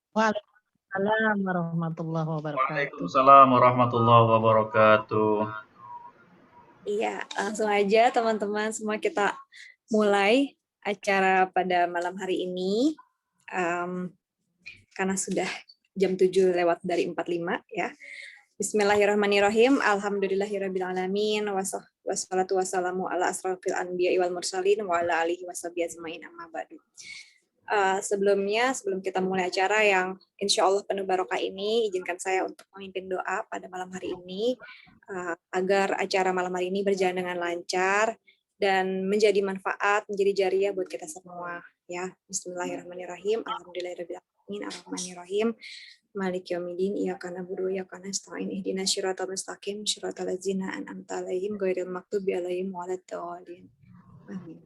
Waalaikumsalam warahmatullahi wabarakatuh. Waalaikumsalam warahmatullahi wabarakatuh. Iya, langsung aja teman-teman semua kita mulai acara pada malam hari ini. Karena sudah jam 7 lewat dari 45 ya. Bismillahirrahmanirrahim. Alhamdulillahirrabbilalamin. Wassalatu wassalamu ala asrafil anbiya wal mursalin wa ala alihi washabihi ajmain amma ba'du. Sebelum kita mulai acara yang insya Allah penuh barokah ini, izinkan saya untuk memimpin doa pada malam hari ini, agar acara malam hari ini berjalan dengan lancar dan menjadi manfaat, menjadi jariah buat kita semua. Ya, Bismillahirrahmanirrahim. Alhamdulillahirrahmanirrahim. Ar-Rahmanirrahim. Malik yaumiddin. Iyyaka na'budu wa iyyaka nasta'in. Ihdinas siratal mustaqim. Siratal ladzina an'amta 'alaihim ghairil maghdubi 'alaihim waladdallin. Amin.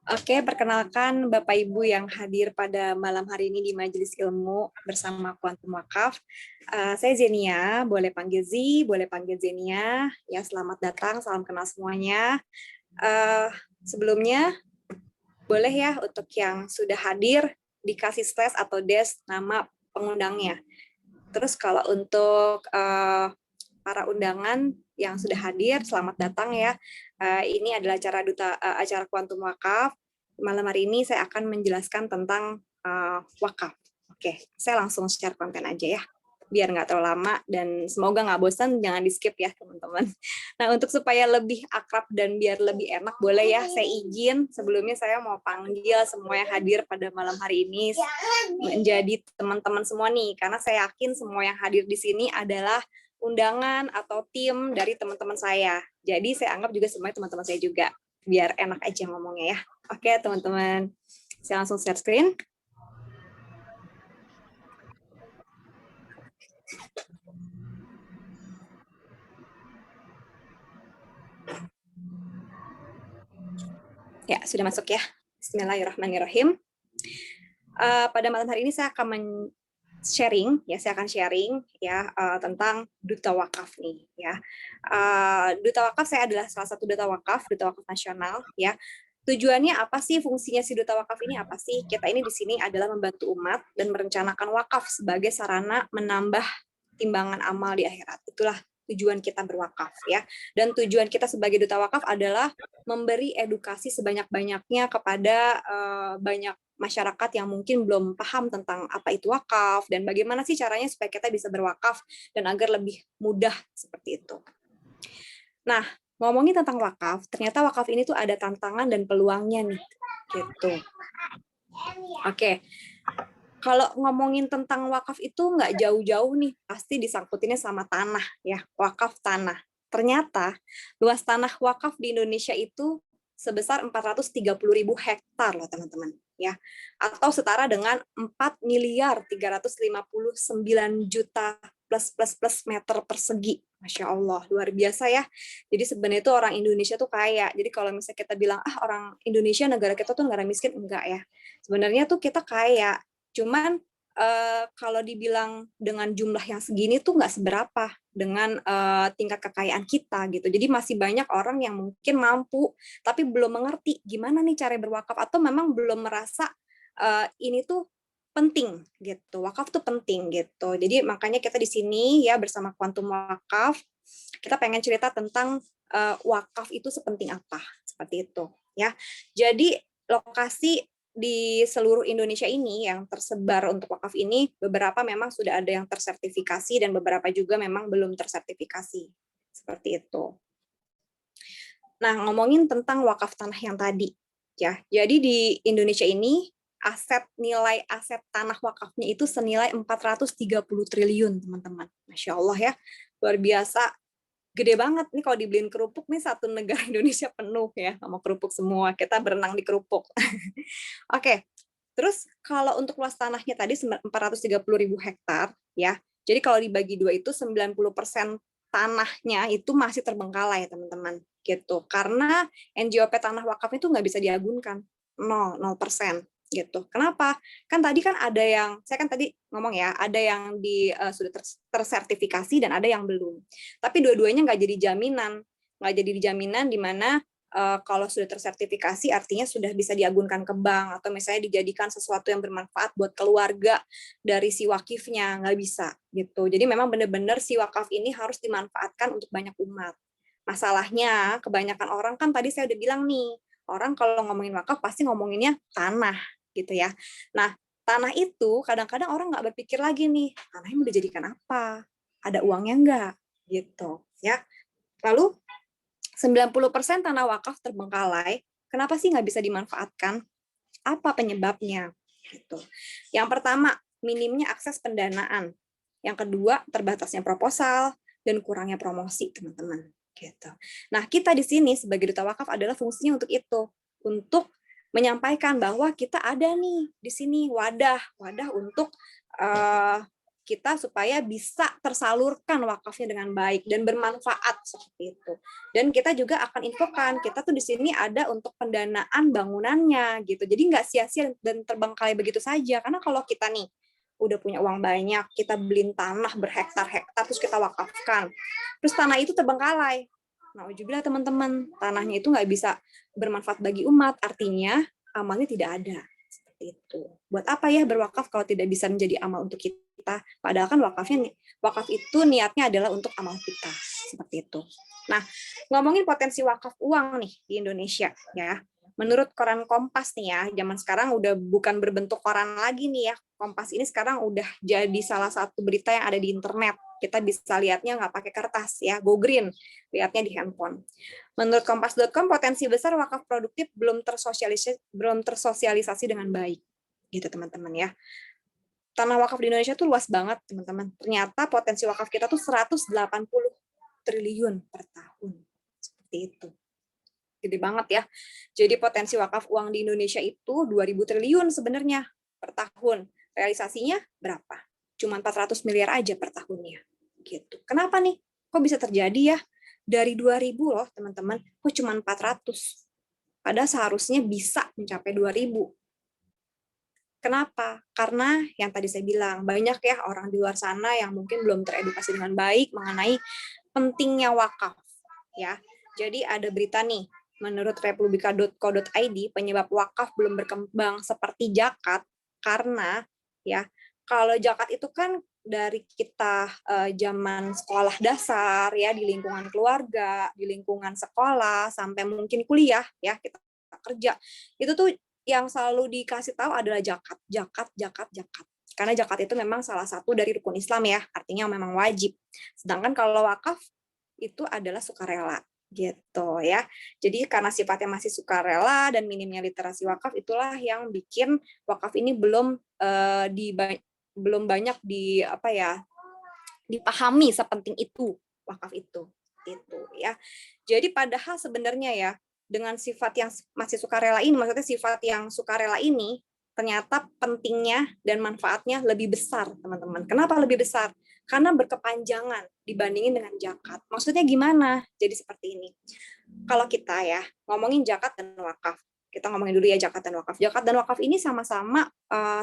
Oke, perkenalkan Bapak Ibu yang hadir pada malam hari ini di Majelis Ilmu bersama Quantum Wakaf. Saya Zenia, boleh panggil Z, boleh panggil Zenia. Ya, selamat datang, salam kenal semuanya. Sebelumnya, boleh ya untuk yang sudah hadir dikasih slash atau dash nama pengundangnya. Terus kalau untuk para undangan yang sudah hadir, selamat datang ya. Ini adalah acara Quantum Wakaf. Malam hari ini saya akan menjelaskan tentang wakaf. Oke, saya langsung share konten aja ya, biar nggak terlalu lama dan semoga nggak bosan, jangan di skip ya teman-teman. Nah, untuk supaya lebih akrab dan biar lebih enak, boleh ya saya izin sebelumnya saya mau panggil semua yang hadir pada malam hari ini menjadi teman-teman semua nih, karena saya yakin semua yang hadir di sini adalah undangan atau tim dari teman-teman saya. Jadi saya anggap juga semuanya teman-teman saya juga, biar enak aja ngomongnya ya. Oke teman-teman, saya langsung share screen. Ya, sudah masuk ya. Bismillahirrahmanirrahim. Pada malam hari ini saya akan sharing ya tentang duta wakaf nih ya. Duta wakaf, saya adalah salah satu duta wakaf nasional ya. Tujuannya apa sih, fungsinya si duta wakaf ini apa sih? Kita ini di sini adalah membantu umat dan merencanakan wakaf sebagai sarana menambah timbangan amal di akhirat. Itulah tujuan kita berwakaf ya. Dan tujuan kita sebagai duta wakaf adalah memberi edukasi sebanyak-banyaknya kepada banyak masyarakat yang mungkin belum paham tentang apa itu wakaf dan bagaimana sih caranya supaya kita bisa berwakaf dan agar lebih mudah seperti itu. Nah, ngomongin tentang wakaf, ternyata wakaf ini tuh ada tantangan dan peluangnya nih, gitu. Oke. Kalau ngomongin tentang wakaf itu nggak jauh-jauh nih, pasti disangkutinnya sama tanah ya, wakaf tanah. Ternyata luas tanah wakaf di Indonesia itu sebesar 430.000 hektar loh teman-teman ya, atau setara dengan 4.359.000.000 plus meter persegi. Masya Allah, luar biasa ya. Jadi sebenarnya itu orang Indonesia tuh kaya. Jadi kalau misalnya kita bilang orang Indonesia negara kita tuh negara miskin, enggak ya. Sebenarnya tuh kita kaya. Cuman kalau dibilang dengan jumlah yang segini tuh nggak seberapa dengan tingkat kekayaan kita gitu. Jadi masih banyak orang yang mungkin mampu tapi belum mengerti gimana nih cara berwakaf, atau memang belum merasa ini tuh penting gitu. Wakaf tuh penting gitu. Jadi makanya kita di sini ya bersama Quantum Wakaf, kita pengen cerita tentang wakaf itu sepenting apa, seperti itu ya. Jadi lokasi di seluruh Indonesia ini yang tersebar untuk wakaf ini, beberapa memang sudah ada yang tersertifikasi dan beberapa juga memang belum tersertifikasi. Seperti itu. Nah, ngomongin tentang wakaf tanah yang tadi, ya. Jadi di Indonesia ini nilai aset tanah wakafnya itu senilai 430 triliun, teman-teman. Masya Allah ya, luar biasa. Gede banget nih kalau dibeliin kerupuk nih, satu negara Indonesia penuh ya sama kerupuk semua. Kita berenang di kerupuk. Oke. Terus kalau untuk luas tanahnya tadi 430.000 hektar ya. Jadi kalau dibagi dua itu 90% tanahnya itu masih terbengkalai teman-teman gitu. Karena NJOP tanah wakaf itu nggak bisa diagunkan. 0% gitu. Kenapa? Kan tadi kan ada yang, saya kan tadi ngomong ya, ada yang sudah tersertifikasi dan ada yang belum. Tapi dua-duanya nggak jadi jaminan di mana kalau sudah tersertifikasi artinya sudah bisa diagunkan ke bank atau misalnya dijadikan sesuatu yang bermanfaat buat keluarga dari si wakifnya, nggak bisa gitu. Jadi memang benar-benar si wakaf ini harus dimanfaatkan untuk banyak umat. Masalahnya kebanyakan orang kan tadi saya udah bilang nih, orang kalau ngomongin wakaf pasti ngomonginnya tanah gitu ya. Nah, tanah itu kadang-kadang orang nggak berpikir lagi nih, tanahnya mau dijadikan apa? Ada uangnya nggak? Gitu ya. Lalu 90% tanah wakaf terbengkalai, kenapa sih nggak bisa dimanfaatkan? Apa penyebabnya? Gitu. Yang pertama, minimnya akses pendanaan. Yang kedua, terbatasnya proposal dan kurangnya promosi, teman-teman. Gitu. Nah, kita di sini sebagai duta wakaf adalah fungsinya untuk itu, untuk menyampaikan bahwa kita ada nih di sini wadah untuk kita supaya bisa tersalurkan wakafnya dengan baik dan bermanfaat seperti itu. Dan kita juga akan infokan, kita tuh di sini ada untuk pendanaan bangunannya gitu. Jadi nggak sia-sia dan terbengkalai begitu saja. Karena kalau kita nih udah punya uang banyak, kita beli tanah berhektar-hektar terus kita wakafkan. Terus tanah itu terbengkalai. Nah, ujublah teman-teman, tanahnya itu nggak bisa bermanfaat bagi umat, artinya amalnya tidak ada. Seperti itu. Buat apa ya berwakaf kalau tidak bisa menjadi amal untuk kita? Padahal kan wakaf itu niatnya adalah untuk amal kita. Seperti itu. Nah, ngomongin potensi wakaf uang nih di Indonesia ya. Menurut koran Kompas nih ya, zaman sekarang udah bukan berbentuk koran lagi nih ya. Kompas ini sekarang udah jadi salah satu berita yang ada di internet. Kita bisa lihatnya nggak pakai kertas ya, go green, lihatnya di handphone. Menurut kompas.com, potensi besar wakaf produktif belum tersosialisasi dengan baik. Gitu teman-teman ya. Tanah wakaf di Indonesia tuh luas banget, teman-teman. Ternyata potensi wakaf kita tuh 180 triliun per tahun. Seperti itu. Gede banget ya. Jadi potensi wakaf uang di Indonesia itu 2.000 triliun sebenarnya per tahun. Realisasinya berapa? Cuma 400 miliar aja per tahunnya. Gitu. Kenapa nih? Kok bisa terjadi ya? Dari 2.000 loh, teman-teman. Kok cuma 400? Padahal seharusnya bisa mencapai 2.000. Kenapa? Karena yang tadi saya bilang, banyak ya orang di luar sana yang mungkin belum teredukasi dengan baik mengenai pentingnya wakaf. Ya, jadi ada berita nih, menurut republika.co.id, penyebab wakaf belum berkembang seperti zakat karena ya kalau zakat itu kan dari kita zaman sekolah dasar ya, di lingkungan keluarga, di lingkungan sekolah sampai mungkin kuliah ya, kita kerja. Itu tuh yang selalu dikasih tahu adalah zakat. Karena zakat itu memang salah satu dari rukun Islam ya, artinya memang wajib. Sedangkan kalau wakaf itu adalah sukarela gitu ya. Jadi karena sifatnya masih sukarela dan minimnya literasi wakaf, itulah yang bikin wakaf ini belum banyak dipahami sepenting itu wakaf itu ya. Jadi padahal sebenarnya ya dengan sifat yang masih sukarela ini, maksudnya sifat yang sukarela ini ternyata pentingnya dan manfaatnya lebih besar, teman-teman. Kenapa lebih besar? Karena berkepanjangan dibandingin dengan zakat. Maksudnya gimana? Jadi seperti ini. Kalau kita ya ngomongin zakat dan wakaf, kita ngomongin dulu ya zakat dan wakaf. Zakat dan wakaf ini sama-sama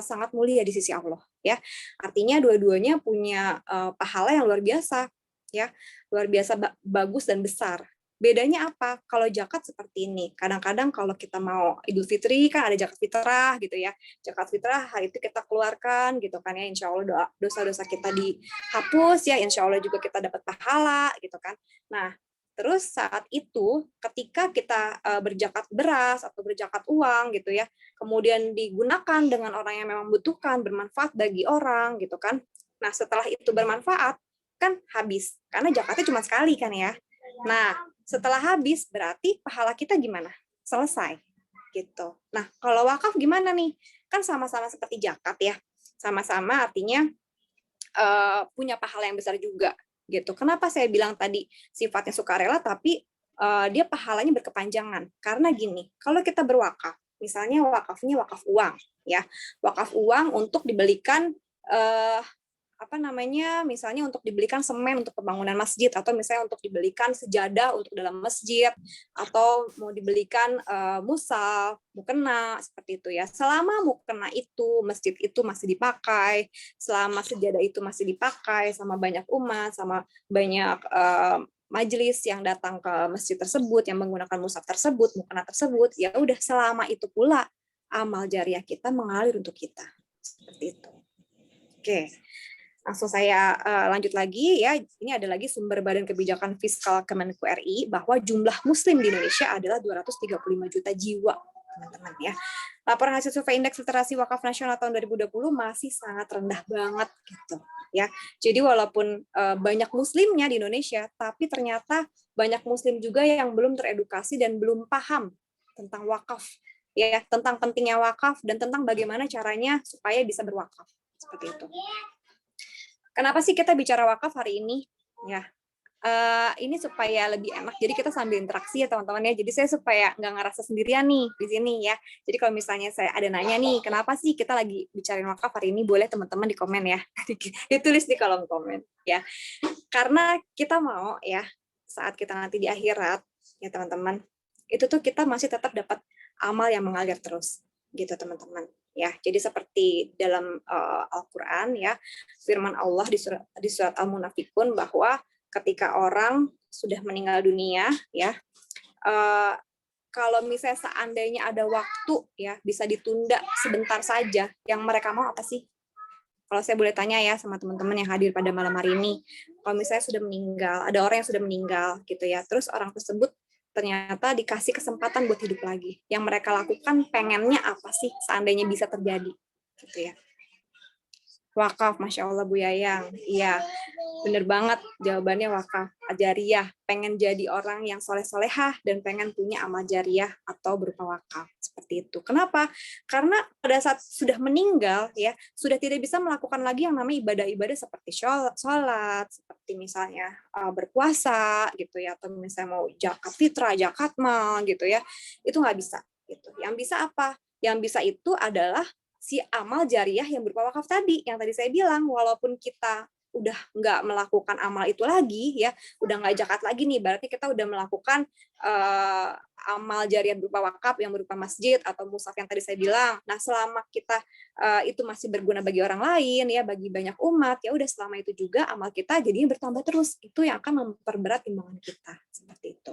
sangat mulia di sisi Allah, ya. Artinya dua-duanya punya pahala yang luar biasa, ya, luar biasa bagus dan besar. Bedanya apa? Kalau zakat seperti ini, kadang-kadang kalau kita mau Idul Fitri kan ada zakat fitrah gitu ya. Zakat fitrah hari itu kita keluarkan gitu kan ya, insya Allah dosa-dosa kita dihapus ya, insya Allah juga kita dapat pahala gitu kan. Nah, terus saat itu ketika kita berzakat beras atau berzakat uang gitu ya, kemudian digunakan dengan orang yang memang membutuhkan, bermanfaat bagi orang gitu kan. Nah, setelah itu bermanfaat kan habis, karena zakatnya cuma sekali kan ya. Nah, setelah habis berarti pahala kita gimana? Selesai gitu. Nah, kalau wakaf gimana nih? Kan sama-sama seperti zakat ya. Sama-sama artinya punya pahala yang besar juga gitu. Kenapa saya bilang tadi sifatnya sukarela tapi dia pahalanya berkepanjangan? Karena gini, kalau kita berwakaf, misalnya wakafnya wakaf uang ya. Wakaf uang untuk dibelikan misalnya untuk dibelikan semen untuk pembangunan masjid, atau misalnya untuk dibelikan sejadah untuk dalam masjid, atau mau dibelikan musaf, mukena, seperti itu ya. Selama mukena itu, masjid itu masih dipakai, selama sejadah itu masih dipakai sama banyak umat, sama banyak majelis, yang datang ke masjid tersebut, yang menggunakan mushaf tersebut, mukena tersebut, ya udah selama itu pula amal jariah kita mengalir untuk kita. Seperti itu. Oke. Langsung saya lanjut lagi ya. Ini ada lagi sumber Badan Kebijakan Fiskal Kemenku RI bahwa jumlah muslim di Indonesia adalah 235 juta jiwa, teman-teman ya. Laporan hasil survei indeks literasi wakaf nasional tahun 2020 masih sangat rendah banget gitu ya. Jadi walaupun banyak muslimnya di Indonesia, tapi ternyata banyak muslim juga yang belum teredukasi dan belum paham tentang wakaf ya, tentang pentingnya wakaf dan tentang bagaimana caranya supaya bisa berwakaf. Seperti itu. Kenapa sih kita bicara wakaf hari ini? Ya, ini supaya lebih enak. Jadi kita sambil interaksi ya teman-teman ya. Jadi saya supaya nggak ngerasa sendirian nih di sini ya. Jadi kalau misalnya saya ada nanya nih, kenapa sih kita lagi bicarain wakaf hari ini? Boleh teman-teman di komen ya. Ditulis di kolom komen ya. Karena kita mau ya saat kita nanti di akhirat ya teman-teman, itu tuh kita masih tetap dapat amal yang mengalir terus gitu teman-teman. Ya, jadi seperti dalam Al-Qur'an ya, firman Allah di surat Al-Munafikun bahwa ketika orang sudah meninggal dunia ya, kalau misalnya seandainya ada waktu ya bisa ditunda sebentar saja, yang mereka mau apa sih? Kalau saya boleh tanya ya sama teman-teman yang hadir pada malam hari ini, kalau misalnya sudah meninggal, ada orang yang sudah meninggal gitu ya, terus orang tersebut ternyata dikasih kesempatan buat hidup lagi. Yang mereka lakukan pengennya apa sih seandainya bisa terjadi? Gitu ya. Wakaf, Masya Allah Bu Yayang. Iya, bener banget jawabannya wakaf. Jariah, pengen jadi orang yang soleh-solehah dan pengen punya amal jariah atau berupa wakaf. Seperti itu. Kenapa? Karena pada saat sudah meninggal, ya sudah tidak bisa melakukan lagi yang namanya ibadah-ibadah seperti sholat, seperti misalnya berpuasa, gitu ya, atau misalnya mau zakat fitrah, zakat mal, gitu ya. Itu nggak bisa. Gitu. Yang bisa apa? Yang bisa itu adalah si amal jariah yang berupa wakaf tadi, yang tadi saya bilang, walaupun kita udah nggak melakukan amal itu lagi, ya udah nggak zakat lagi nih, berarti kita udah melakukan amal jariah berupa wakaf yang berupa masjid atau mushaf yang tadi saya bilang. Nah, selama kita itu masih berguna bagi orang lain, ya bagi banyak umat, ya udah selama itu juga amal kita jadinya bertambah terus. Itu yang akan memperberat timbangan kita, seperti itu.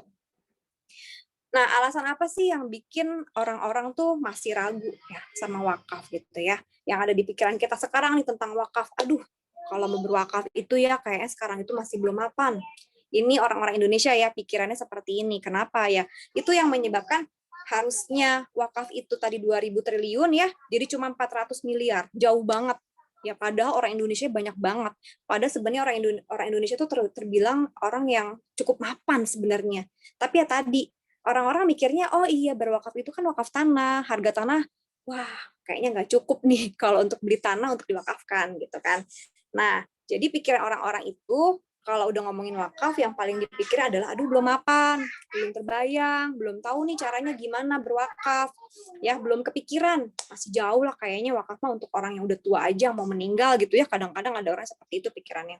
Nah, alasan apa sih yang bikin orang-orang tuh masih ragu ya sama wakaf gitu ya? Yang ada di pikiran kita sekarang nih tentang wakaf. Aduh, kalau mau berwakaf itu ya kayaknya sekarang itu masih belum mapan. Ini orang-orang Indonesia ya pikirannya seperti ini. Kenapa ya? Itu yang menyebabkan harusnya wakaf itu tadi 2.000 triliun ya, jadi cuma 400 miliar. Jauh banget. Ya padahal orang Indonesia banyak banget. Padahal sebenarnya orang Indonesia tuh terbilang orang yang cukup mapan sebenarnya. Tapi ya tadi orang-orang mikirnya, oh iya berwakaf itu kan wakaf tanah, harga tanah, wah kayaknya nggak cukup nih kalau untuk beli tanah untuk diwakafkan gitu kan. Nah, jadi pikiran orang-orang itu kalau udah ngomongin wakaf yang paling dipikir adalah aduh belum mapan, belum terbayang, belum tahu nih caranya gimana berwakaf. Ya, belum kepikiran. Masih jauh lah kayaknya wakaf mah untuk orang yang udah tua aja mau meninggal gitu ya. Kadang-kadang ada orang seperti itu pikirannya.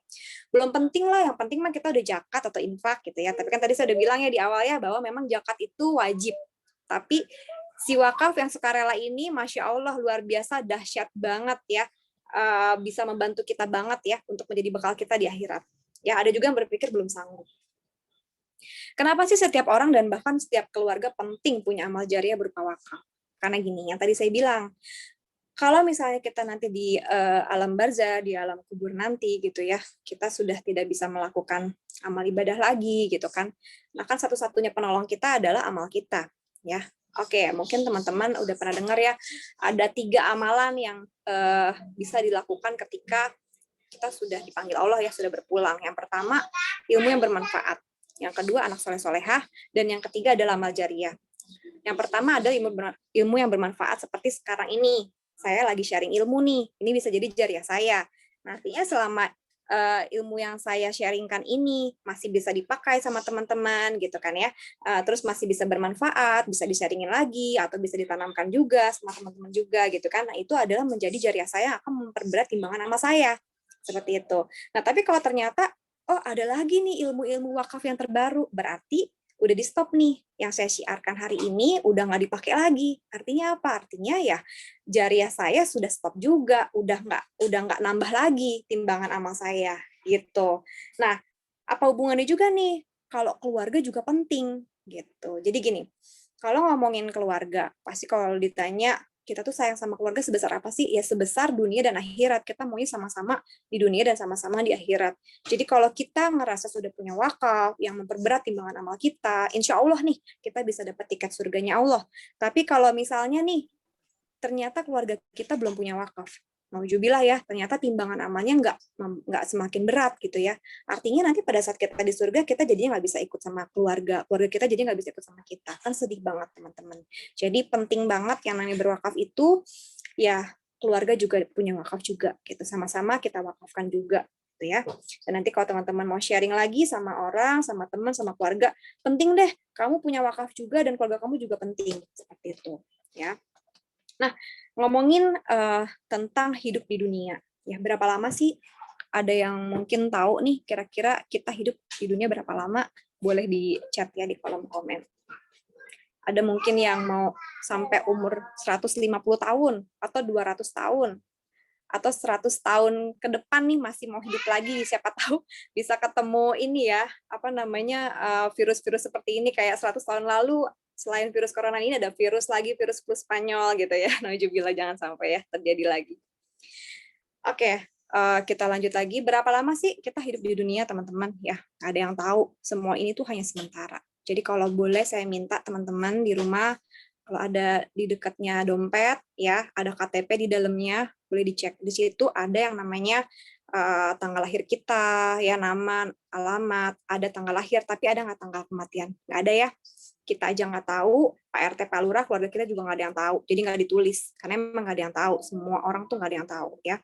Belum penting lah, yang penting mah kita udah zakat atau infak gitu ya. Tapi kan tadi saya udah bilang ya di awal ya bahwa memang zakat itu wajib. Tapi si wakaf yang sukarela ini Masya Allah luar biasa dahsyat banget ya. Bisa membantu kita banget ya untuk menjadi bekal kita di akhirat. Ya, ada juga yang berpikir belum sanggup. Kenapa sih setiap orang dan bahkan setiap keluarga penting punya amal jariah berupa wakaf? Karena gini, yang tadi saya bilang, kalau misalnya kita nanti di alam barzah, di alam kubur nanti gitu ya, kita sudah tidak bisa melakukan amal ibadah lagi gitu kan. Nah kan satu-satunya penolong kita adalah amal kita, ya. Oke, mungkin teman-teman udah pernah dengar ya, ada 3 amalan yang bisa dilakukan ketika kita sudah dipanggil Allah ya, sudah berpulang. Yang pertama, ilmu yang bermanfaat. Yang kedua, anak soleh-solehah. Dan yang ketiga adalah amal jariah. Yang pertama adalah ilmu yang bermanfaat seperti sekarang ini. Saya lagi sharing ilmu nih. Ini bisa jadi jariah saya. Nantinya selama ilmu yang saya sharingkan ini masih bisa dipakai sama teman-teman gitu kan ya. Terus masih bisa bermanfaat, bisa di-sharingin lagi, atau bisa ditanamkan juga sama teman-teman juga gitu kan. Nah itu adalah menjadi jariah saya yang akan memperberat timbangan amal saya. Seperti itu. Nah, tapi kalau ternyata, oh ada lagi nih ilmu-ilmu wakaf yang terbaru, berarti udah di stop nih. Yang saya syiarkan hari ini udah nggak dipakai lagi. Artinya apa? Artinya ya jariah saya sudah stop juga, udah nggak nambah lagi timbangan amal saya gitu. Nah, apa hubungannya juga nih kalau keluarga juga penting gitu. Jadi gini, kalau ngomongin keluarga, pasti kalau ditanya kita tuh sayang sama keluarga sebesar apa sih? Ya sebesar dunia dan akhirat. Kita maunya sama-sama di dunia dan sama-sama di akhirat. Jadi kalau kita ngerasa sudah punya wakaf yang memperberat timbangan amal kita, insya Allah nih kita bisa dapat tiket surganya Allah. Tapi kalau misalnya nih ternyata keluarga kita belum punya wakaf, nauzubillah ya, ternyata timbangan amalnya nggak semakin berat gitu ya. Artinya nanti pada saat kita di surga kita jadinya nggak bisa ikut sama keluarga kita jadinya nggak bisa ikut sama kita, kan sedih banget teman-teman. Jadi penting banget yang namanya berwakaf itu ya keluarga juga punya wakaf juga gitu, sama-sama kita wakafkan juga gitu ya. Dan nanti kalau teman-teman mau sharing lagi sama orang, sama teman, sama keluarga, penting deh kamu punya wakaf juga dan keluarga kamu juga penting seperti itu ya. Nah, ngomongin tentang hidup di dunia, ya berapa lama sih? Ada yang mungkin tahu nih, kira-kira kita hidup di dunia berapa lama? Boleh di chat ya di kolom komen. Ada mungkin yang mau sampai umur 150 tahun, atau 200 tahun, atau 100 tahun ke depan nih masih mau hidup lagi, siapa tahu bisa ketemu ini ya, apa namanya, virus-virus seperti ini kayak 100 tahun lalu. Selain virus corona ini ada virus lagi, virus flu Spanyol gitu ya. Nauzubillah, jangan sampai ya terjadi lagi. Oke, kita lanjut lagi. Berapa lama sih kita hidup di dunia, teman-teman? Ya, ada yang tahu. Semua ini tuh hanya sementara. Jadi kalau boleh saya minta teman-teman di rumah, kalau ada di dekatnya dompet, ya, ada KTP di dalamnya, boleh dicek. Di situ ada yang namanya tanggal lahir kita, ya, nama, alamat, ada tanggal lahir, tapi ada nggak tanggal kematian? Nggak ada ya. Kita aja nggak tahu, Pak RT, Pak Lurah, keluarga kita juga nggak ada yang tahu. Jadi nggak ditulis, karena emang nggak ada yang tahu. Semua orang tuh nggak ada yang tahu ya.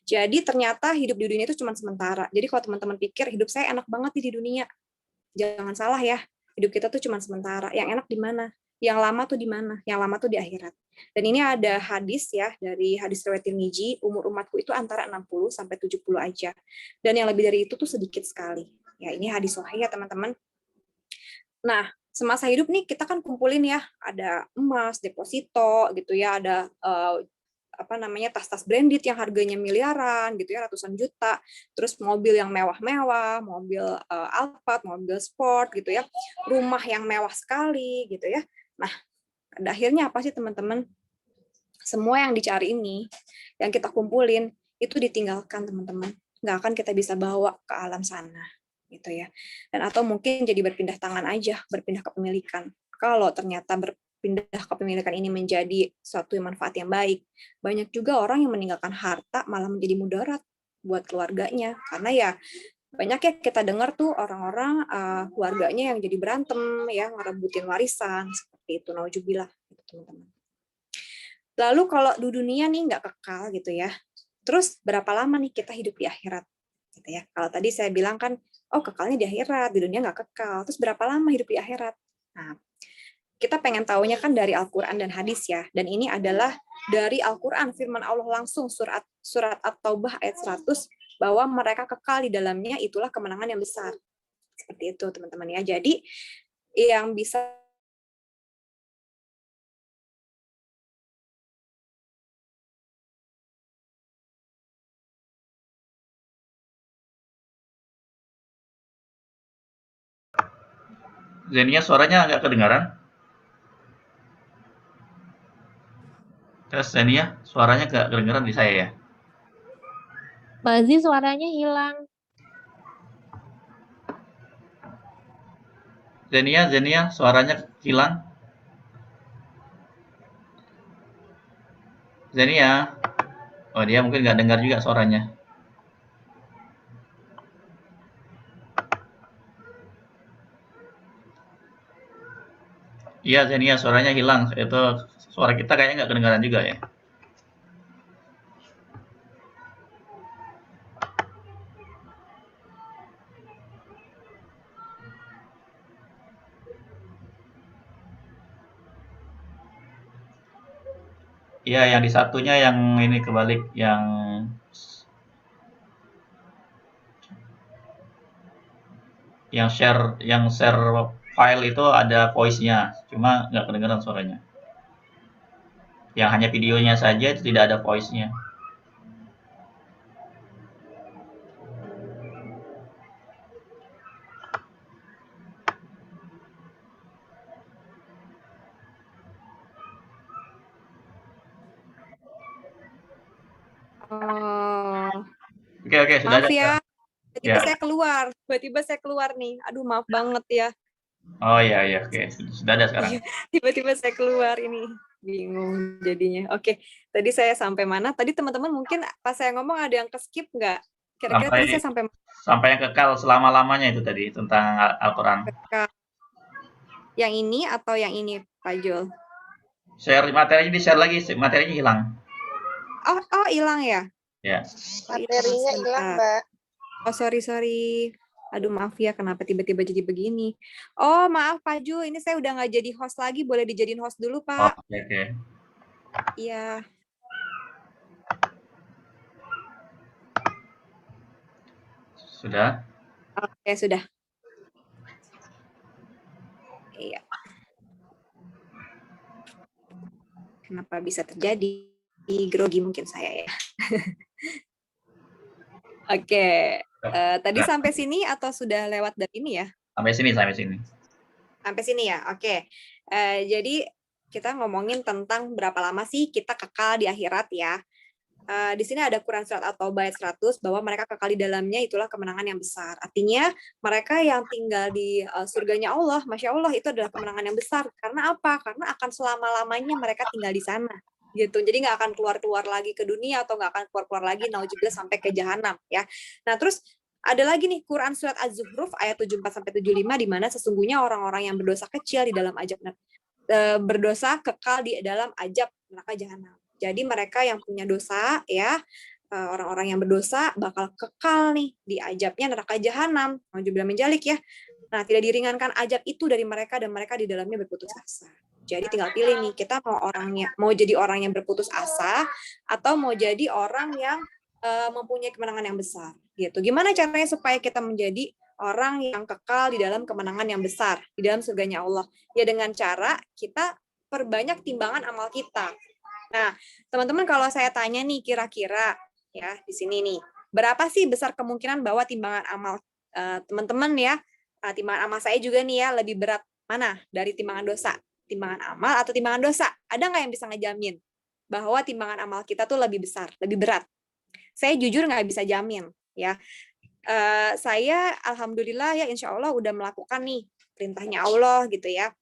Jadi ternyata hidup di dunia itu cuma sementara. Jadi kalau teman-teman pikir hidup saya enak banget nih di dunia, jangan salah ya. Hidup kita tuh cuma sementara. Yang enak di mana? Yang lama tuh di mana? Yang lama tuh di akhirat. Dan ini ada hadis ya, dari hadis riwayat Tirmizi, umur umatku itu antara 60 sampai 70 aja. Dan yang lebih dari itu tuh sedikit sekali. Ya, ini hadis sahih ya, teman-teman. Nah, semasa hidup nih kita kan kumpulin ya, ada emas, deposito gitu ya, ada apa namanya, tas-tas branded yang harganya miliaran gitu ya, ratusan juta, terus mobil yang mewah-mewah, mobil Alphard, mobil sport gitu ya, rumah yang mewah sekali gitu ya. Nah, pada akhirnya apa sih teman-teman? Semua yang dicari ini, yang kita kumpulin, itu ditinggalkan teman-teman. Nggak akan kita bisa bawa ke alam sana gitu ya. Dan atau mungkin jadi berpindah tangan aja, berpindah kepemilikan. Kalau ternyata berpindah kepemilikan ini menjadi suatu manfaat yang baik, banyak juga orang yang meninggalkan harta malah menjadi mudarat buat keluarganya. Karena ya banyak ya kita dengar tuh orang-orang keluarganya yang jadi berantem ya, ngerebutin warisan seperti itu. Nauzubillah gitu teman-teman. Lalu kalau di dunia nih nggak kekal gitu ya, terus berapa lama nih kita hidup di akhirat? Gitu ya. Kalau tadi saya bilang kan, oh kekalnya di akhirat, di dunia nggak kekal. Terus berapa lama hidup di akhirat? Nah, kita pengen tahunya kan dari Al-Quran dan hadis ya. Dan ini adalah dari Al-Quran, firman Allah langsung, surat At-Taubah ayat 100, bahwa mereka kekal di dalamnya, itulah kemenangan yang besar. Seperti itu teman-teman ya. Jadi yang bisa Zenia suaranya agak kedengaran. Terus Zenia suaranya agak kedengaran di saya ya. Mazi suaranya hilang. Zenia suaranya hilang. Zenia. Oh, dia mungkin nggak dengar juga suaranya. Iya, Zenia suaranya hilang. Itu suara kita kayaknya nggak kedengaran juga ya. Iya, yang di satunya yang ini kebalik, yang share file itu ada voice-nya, cuma nggak kedengaran suaranya. Yang hanya videonya saja itu tidak ada voice-nya. Oh, Oke, sudah maaf ada. ya. Tiba-tiba Ya. saya keluar. Tiba-tiba saya keluar nih. Aduh, maaf banget ya. Oh iya, oke. Sudah ada sekarang. Iya, tiba-tiba saya keluar ini. Bingung jadinya. Oke, tadi saya sampai mana? Tadi teman-teman mungkin pas saya ngomong ada yang ke-skip nggak? Kira-kira Sampai tadi saya sampai sampai yang kekal selama-lamanya itu tadi tentang Al-Qur'an. ke yang ini atau yang ini, Pak Jul? Share materinya di-share lagi, materinya hilang. Oh, hilang ya? Ya. Oh, hilang. Materinya hilang, Sebentar. Mbak. Oh, sorry. Aduh, maaf ya, kenapa tiba-tiba jadi begini. Oh, maaf Pak Jul, ini saya udah nggak jadi host lagi. Boleh dijadiin host dulu, Oh, Pak? oke. Iya. Sudah? Oke, sudah. Iya. Kenapa bisa terjadi? Grogi mungkin saya ya. Oke. Tadi sampai sini atau sudah lewat dari ini ya? Sampai sini. Sampai sini ya? Oke. Jadi kita ngomongin tentang berapa lama sih kita kekal di akhirat ya. Di sini ada Quran Surat At-Taubah ayat 100 bahwa mereka kekal di dalamnya itulah kemenangan yang besar. Artinya mereka yang tinggal di surganya Allah, Masya Allah, itu adalah kemenangan yang besar. Karena apa? Karena akan selama-lamanya mereka tinggal di sana. Gitu. Jadi nggak akan keluar-keluar lagi ke dunia atau nggak akan keluar-keluar lagi nauzubillah sampai ke jahanam ya. Nah, terus ada lagi nih Quran Surat Az-Zukhruf ayat 74-75 di mana sesungguhnya orang-orang yang berdosa kecil di dalam ajab berdosa kekal di dalam ajab neraka jahanam. Jadi mereka yang punya dosa ya, orang-orang yang berdosa bakal kekal nih di ajabnya neraka jahanam. Nauzubillah min dzalik ya. Nah, tidak diringankan ajab itu dari mereka dan mereka di dalamnya berputus asa. Jadi tinggal pilih nih, kita mau jadi orang yang berputus asa atau mau jadi orang yang mempunyai kemenangan yang besar gitu. Gimana caranya supaya kita menjadi orang yang kekal di dalam kemenangan yang besar di dalam surganya Allah? Ya dengan cara kita perbanyak timbangan amal kita. Nah, teman-teman kalau saya tanya nih kira-kira ya di sini nih, berapa sih besar kemungkinan bahwa timbangan amal teman-teman ya, timbangan amal saya juga nih ya lebih berat mana dari timbangan dosa? Timbangan amal atau timbangan dosa? Ada nggak yang bisa ngejamin bahwa timbangan amal kita tuh lebih besar, lebih berat? Saya jujur nggak bisa jamin ya. Saya alhamdulillah ya insya Allah udah melakukan nih perintahnya Allah gitu ya.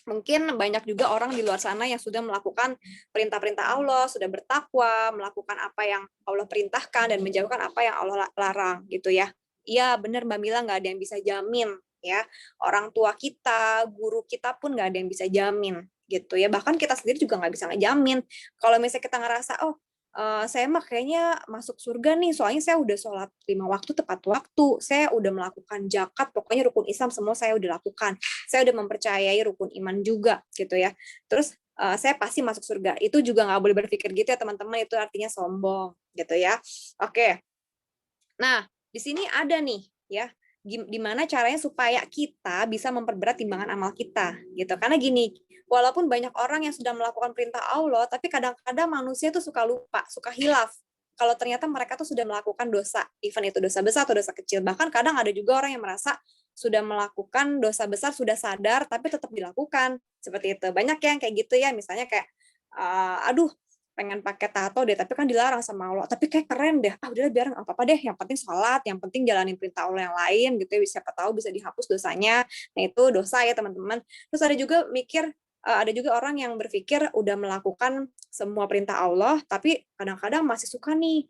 Mungkin banyak juga orang di luar sana yang sudah melakukan perintah-perintah Allah, sudah bertakwa, melakukan apa yang Allah perintahkan dan menjauhkan apa yang Allah larang gitu ya. Iya benar Mbak Mila, nggak ada yang bisa jamin ya. Orang tua kita, guru kita pun nggak ada yang bisa jamin gitu ya. Bahkan kita sendiri juga nggak bisa ngejamin. Kalau misalnya kita ngerasa saya mah kayaknya masuk surga nih, soalnya saya udah sholat 5 waktu tepat waktu, saya udah melakukan zakat, pokoknya rukun Islam semua saya udah lakukan, saya udah mempercayai rukun iman juga gitu ya. Terus saya pasti masuk surga. Itu juga nggak boleh berpikir gitu ya teman-teman, itu artinya sombong gitu ya. Oke. Nah, di sini ada nih ya, gimana caranya supaya kita bisa memperberat timbangan amal kita gitu. Karena gini, walaupun banyak orang yang sudah melakukan perintah Allah, tapi kadang-kadang manusia tuh suka lupa, suka hilaf. Kalau ternyata mereka tuh sudah melakukan dosa, even itu dosa besar atau dosa kecil. Bahkan kadang ada juga orang yang merasa sudah melakukan dosa besar, sudah sadar, tapi tetap dilakukan. Seperti itu. Banyak yang kayak gitu ya, misalnya kayak, aduh, pengen pakai tato deh, tapi kan dilarang sama Allah. Tapi kayak keren deh. Udah biar nggak apa-apa deh. Yang penting sholat, yang penting jalanin perintah Allah yang lain gitu ya. Siapa tahu bisa dihapus dosanya. Nah itu dosa ya teman-teman. Terus ada juga ada juga orang yang berpikir udah melakukan semua perintah Allah, tapi kadang-kadang masih suka nih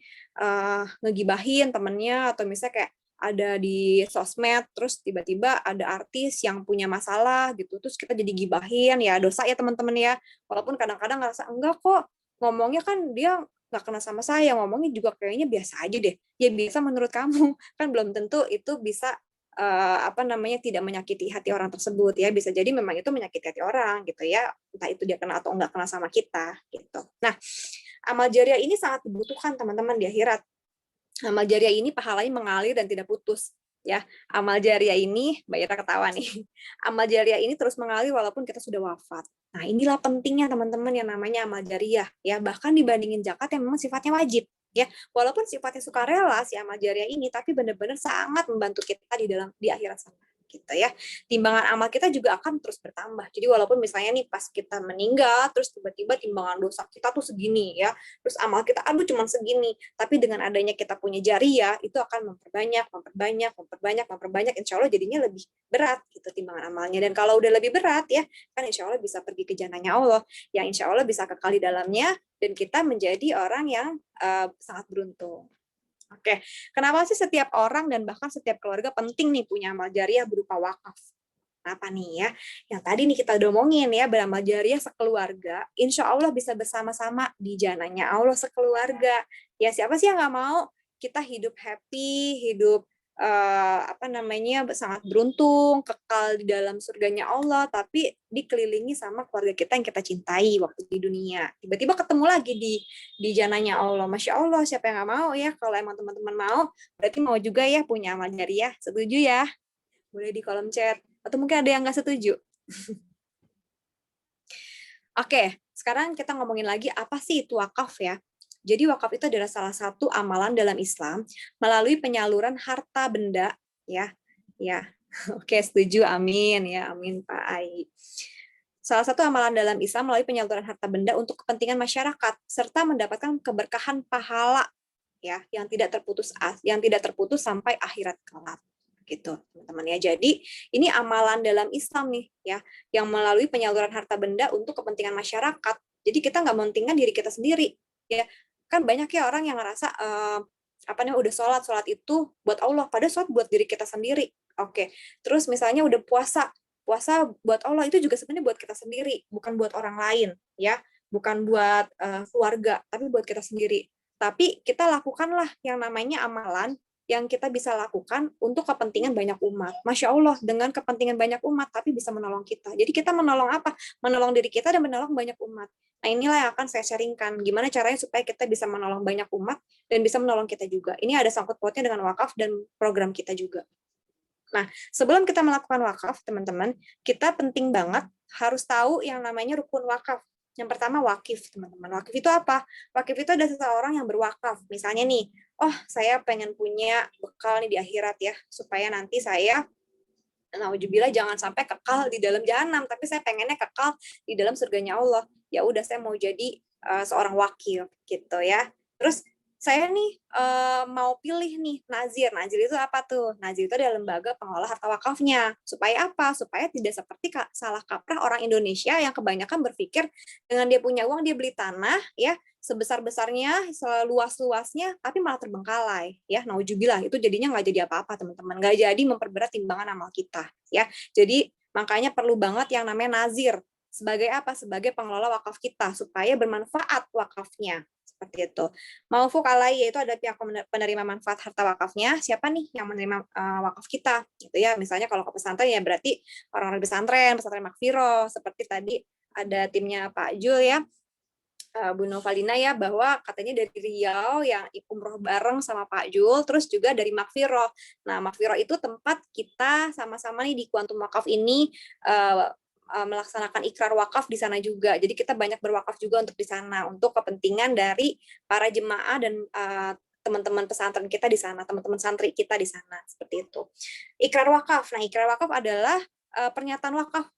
ngegibahin temennya atau misalnya kayak ada di sosmed, terus tiba-tiba ada artis yang punya masalah gitu, terus kita jadi gibahin, ya dosa ya teman-teman ya. Walaupun kadang-kadang ngerasa enggak kok, ngomongnya kan dia nggak kena sama saya, ngomongnya juga kayaknya biasa aja deh. Ya biasa menurut kamu, kan belum tentu itu bisa tidak menyakiti hati orang tersebut ya. Bisa jadi memang itu menyakiti hati orang gitu ya. Entah itu dia kena atau enggak kena sama kita gitu. Nah, amal jariah ini sangat dibutuhkan teman-teman di akhirat. Amal jariah ini pahalanya mengalir dan tidak putus ya. Amal jariah ini, Mbak Ira ketawa nih. Amal jariah ini terus mengalir walaupun kita sudah wafat. Nah, inilah pentingnya teman-teman yang namanya amal jariah ya, bahkan dibandingin zakat yang memang sifatnya wajib ya. Walaupun sifatnya sukarela si amal jariah ini, tapi benar-benar sangat membantu kita di akhirat sana gitu ya. Timbangan amal kita juga akan terus bertambah. Jadi walaupun misalnya nih pas kita meninggal terus tiba-tiba timbangan dosa kita tuh segini ya, terus amal kita aduh cuman segini, tapi dengan adanya kita punya jariyah itu akan memperbanyak, insya Allah jadinya lebih berat gitu timbangan amalnya. Dan kalau udah lebih berat ya kan insya Allah bisa pergi ke jannahnya Allah, yang insya Allah bisa kekal di dalamnya dan kita menjadi orang yang sangat beruntung. Oke, kenapa sih setiap orang dan bahkan setiap keluarga penting nih punya amal jariah berupa wakaf? Kenapa nih ya? Yang tadi nih kita udah omongin ya, beramal jariah sekeluarga, insya Allah bisa bersama-sama di jannahnya Allah sekeluarga. Ya siapa sih yang nggak mau kita hidup happy, hidup sangat beruntung, kekal di dalam surganya Allah, tapi dikelilingi sama keluarga kita yang kita cintai waktu di dunia. Tiba-tiba ketemu lagi di jannahnya Allah. Masya Allah, siapa yang nggak mau ya? Kalau emang teman-teman mau, berarti mau juga ya punya amal jariah. Setuju ya? Boleh di kolom chat. Atau mungkin ada yang nggak setuju. Oke, sekarang kita ngomongin lagi apa sih itu wakaf ya. Jadi wakaf itu adalah salah satu amalan dalam Islam melalui penyaluran harta benda ya. Ya. Oke, setuju. Amin ya. Amin Pak Ai. Salah satu amalan dalam Islam melalui penyaluran harta benda untuk kepentingan masyarakat serta mendapatkan keberkahan pahala ya yang tidak terputus sampai akhirat kelak. Gitu, teman-teman ya. Jadi, ini amalan dalam Islam nih ya yang melalui penyaluran harta benda untuk kepentingan masyarakat. Jadi kita nggak mementingkan diri kita sendiri ya. Kan banyak ya orang yang ngerasa udah sholat itu buat Allah, padahal sholat buat diri kita sendiri. Oke, terus misalnya udah puasa buat Allah, itu juga sebenarnya buat kita sendiri, bukan buat orang lain ya, bukan buat keluarga, tapi buat kita sendiri. Tapi kita lakukanlah yang namanya amalan yang kita bisa lakukan untuk kepentingan banyak umat. Masya Allah, dengan kepentingan banyak umat, tapi bisa menolong kita. Jadi kita menolong apa? Menolong diri kita dan menolong banyak umat. Nah inilah yang akan saya sharingkan. Gimana caranya supaya kita bisa menolong banyak umat dan bisa menolong kita juga. Ini ada sangkut pautnya dengan wakaf dan program kita juga. Nah, sebelum kita melakukan wakaf, teman-teman, kita penting banget harus tahu yang namanya rukun wakaf. Yang pertama wakif, teman-teman. Wakif itu apa? Wakif itu adalah seseorang yang berwakaf. Misalnya nih, oh saya pengen punya bekal nih di akhirat ya, supaya nanti saya, nauzubillah, jangan sampai kekal di dalam jahanam, tapi saya pengennya kekal di dalam surganya Allah. Ya udah, saya mau jadi seorang wakil gitu ya. Terus saya nih mau pilih nih nazir. Nazir itu apa tuh? Nazir itu adalah lembaga pengelola harta wakafnya. Supaya apa? Supaya tidak seperti salah kaprah orang Indonesia yang kebanyakan berpikir dengan dia punya uang dia beli tanah ya sebesar-besarnya, seluas-luasnya, tapi malah terbengkalai ya. Nauzubillah, itu jadinya nggak jadi apa-apa teman-teman. Nggak jadi memperberat timbangan amal kita ya. Jadi makanya perlu banget yang namanya nazir. Sebagai apa? Sebagai pengelola wakaf kita supaya bermanfaat wakafnya. Seperti itu. Maufuq alaihi yaitu ada pihak penerima manfaat harta wakafnya. Siapa nih yang menerima wakaf kita? Gitu ya. Misalnya kalau ke pesantren ya berarti orang-orang pesantren Makfiro. Seperti tadi ada timnya Pak Jul ya, Bu Novalina ya, bahwa katanya dari Riau yang umroh bareng sama Pak Jul, terus juga dari Makfiro. Nah, Makfiro itu tempat kita sama-sama nih di Kuantum Wakaf ini melaksanakan ikrar wakaf di sana juga. Jadi kita banyak berwakaf juga untuk di sana untuk kepentingan dari para jemaah dan teman-teman pesantren kita di sana, teman-teman santri kita di sana, seperti itu. Ikrar wakaf. Nah, ikrar wakaf adalah pernyataan wakaf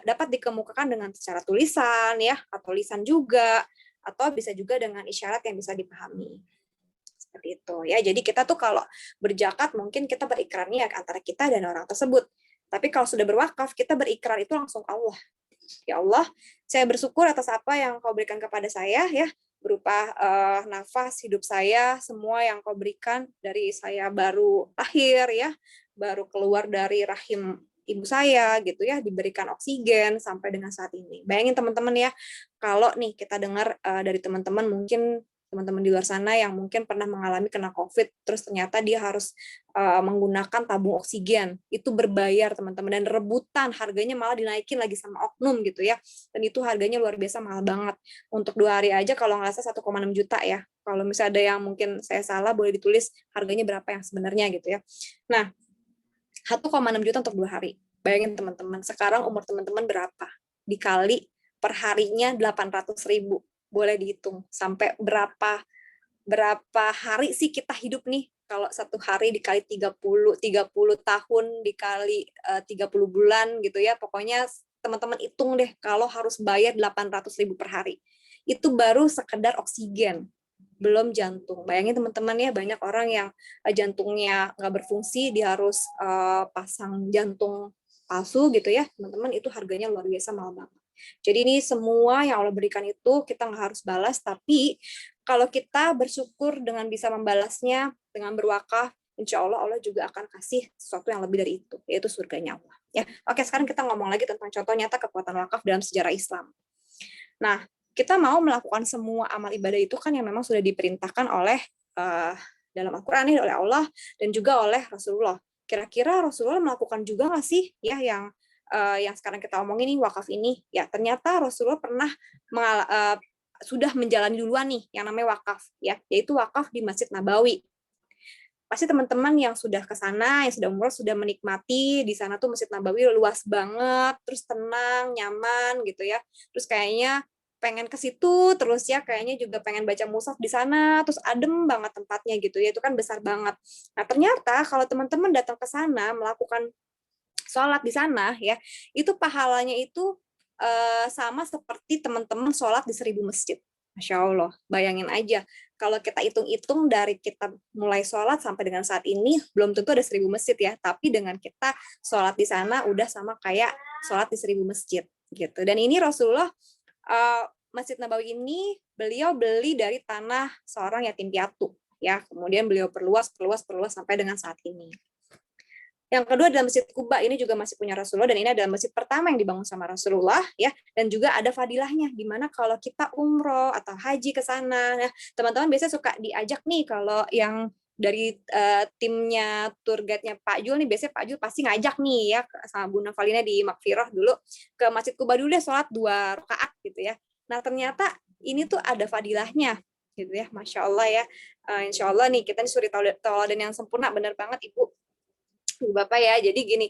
dapat dikemukakan dengan secara tulisan ya, atau lisan juga, atau bisa juga dengan isyarat yang bisa dipahami. Seperti itu ya. Jadi kita tuh kalau berzakat mungkin kita berikrarnya antara kita dan orang tersebut. Tapi kalau sudah berwakaf, kita berikrar itu langsung Allah. Ya Allah, saya bersyukur atas apa yang Kau berikan kepada saya, ya, berupa nafas hidup saya, semua yang Kau berikan dari saya baru lahir, ya, baru keluar dari rahim ibu saya, gitu ya, diberikan oksigen sampai dengan saat ini. Bayangin teman-teman ya, kalau nih kita dengar dari teman-teman mungkin teman-teman di luar sana yang mungkin pernah mengalami kena COVID, terus ternyata dia harus menggunakan tabung oksigen, itu berbayar teman-teman, dan rebutan, harganya malah dinaikin lagi sama oknum gitu ya, dan itu harganya luar biasa mahal banget. Untuk 2 hari aja kalau nggak salah 1,6 juta ya, kalau misalnya ada yang mungkin saya salah boleh ditulis harganya berapa yang sebenarnya gitu ya. Nah, 1,6 juta untuk 2 hari. Bayangin teman-teman, sekarang umur teman-teman berapa? Dikali per harinya 800.000. Boleh dihitung sampai berapa hari sih kita hidup nih kalau satu hari dikali 30 tahun dikali 30 bulan gitu ya, pokoknya teman-teman hitung deh kalau harus bayar 800.000 per hari. Itu baru sekedar oksigen, belum jantung. Bayangin teman-teman ya, banyak orang yang jantungnya nggak berfungsi, dia harus pasang jantung palsu gitu ya, teman-teman, itu harganya luar biasa mahal banget. Jadi ini semua yang Allah berikan itu kita nggak harus balas, tapi kalau kita bersyukur dengan bisa membalasnya dengan berwakaf, insya Allah Allah juga akan kasih sesuatu yang lebih dari itu, yaitu surganya Allah. Ya, oke, sekarang kita ngomong lagi tentang contoh nyata kekuatan wakaf dalam sejarah Islam. Nah, kita mau melakukan semua amal ibadah itu kan yang memang sudah diperintahkan oleh dalam Al-Quran ini oleh Allah dan juga oleh Rasulullah. Kira-kira Rasulullah melakukan juga nggak sih ya yang sekarang kita omongin ini wakaf ini? Ya ternyata Rasulullah pernah sudah menjalani duluan nih yang namanya wakaf ya, yaitu wakaf di Masjid Nabawi. Pasti teman-teman yang sudah ke sana, yang sudah umroh sudah menikmati di sana tuh Masjid Nabawi luas banget, terus tenang, nyaman gitu ya. Terus kayaknya pengen ke situ terus ya, kayaknya juga pengen baca mushaf di sana, terus adem banget tempatnya gitu ya, itu kan besar banget. Nah, ternyata kalau teman-teman datang ke sana melakukan sholat di sana ya, itu pahalanya itu sama seperti teman-teman sholat di 1000 masjid. Masya Allah, bayangin aja. Kalau kita hitung-hitung dari kita mulai sholat sampai dengan saat ini, belum tentu ada 1000 masjid ya, tapi dengan kita sholat di sana udah sama kayak sholat di 1000 masjid gitu. Dan ini Rasulullah Masjid Nabawi ini beliau beli dari tanah seorang yatim piatu ya, kemudian beliau perluas sampai dengan saat ini. Yang kedua adalah Masjid Kuba, ini juga masih punya Rasulullah, dan ini adalah masjid pertama yang dibangun sama Rasulullah ya, dan juga ada fadilahnya di mana kalau kita umroh atau haji ke sana, nah teman-teman biasanya suka diajak nih kalau yang dari timnya tour guide-nya Pak Jul nih, biasanya Pak Jul pasti ngajak nih ya sama Bu Navalina di Makfirah dulu ke Masjid Kuba dulu deh, sholat 2 rakaat gitu ya. Nah ternyata ini tuh ada fadilahnya gitu ya, Masya Allah ya. Insya Allah nih kita suri tauladan yang sempurna, bener banget Ibu Bapak ya. Jadi gini,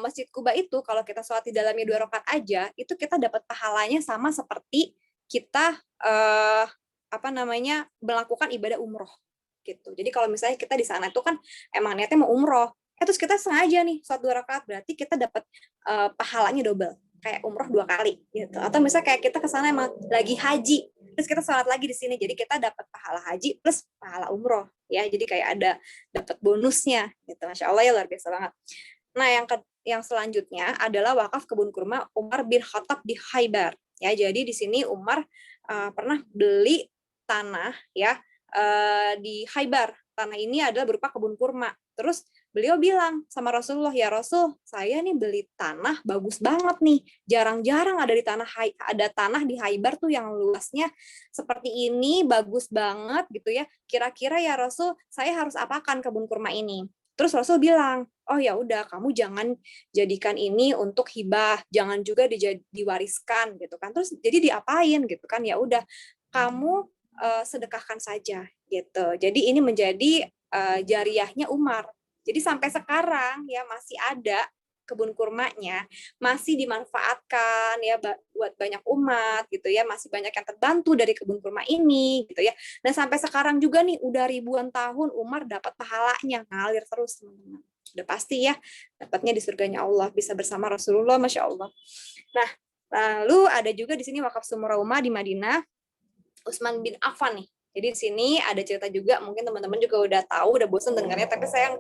Masjid Kuba itu kalau kita sholat di dalamnya 2 rakaat aja, itu kita dapat pahalanya sama seperti kita melakukan ibadah umroh gitu. Jadi kalau misalnya kita di sana itu kan emang niatnya mau umroh, terus kita sengaja nih sholat 2 rakaat, berarti kita dapat pahalanya double, kayak umroh 2 kali gitu. Atau misalnya kayak kita ke sana emang lagi haji, terus kita sholat lagi di sini, jadi kita dapat pahala haji plus pahala umroh ya, jadi kayak ada dapat bonusnya gitu. Masya Allah ya, luar biasa banget. Nah yang selanjutnya adalah wakaf kebun kurma Umar bin Khattab di Khaybar ya. Jadi di sini Umar pernah beli tanah ya di Khaybar. Tanah ini adalah berupa kebun kurma. Terus beliau bilang sama Rasulullah, ya Rasul, saya nih beli tanah bagus banget nih. Jarang-jarang ada tanah di Khaybar tuh yang luasnya seperti ini, bagus banget gitu ya. Kira-kira ya Rasul, saya harus apakan kebun kurma ini? Terus Rasul bilang, oh ya udah, kamu jangan jadikan ini untuk hibah, jangan juga diwariskan gitu kan. Terus jadi diapain gitu kan? Ya udah, kamu sedekahkan saja gitu. Jadi ini menjadi jariyahnya Umar. Jadi sampai sekarang ya masih ada kebun kurmanya, masih dimanfaatkan ya buat banyak umat gitu ya, masih banyak yang terbantu dari kebun kurma ini gitu ya. Dan sampai sekarang juga nih udah ribuan tahun Umar dapat pahalanya, ngalir terus teman-teman. Udah pasti ya dapatnya di surganya Allah, bisa bersama Rasulullah, Masya Allah. Nah, lalu ada juga di sini wakaf sumur Umar di Madinah, Utsman bin Affan nih. Jadi di sini ada cerita juga, mungkin teman-teman juga udah tahu, udah bosan dengarnya, tapi saya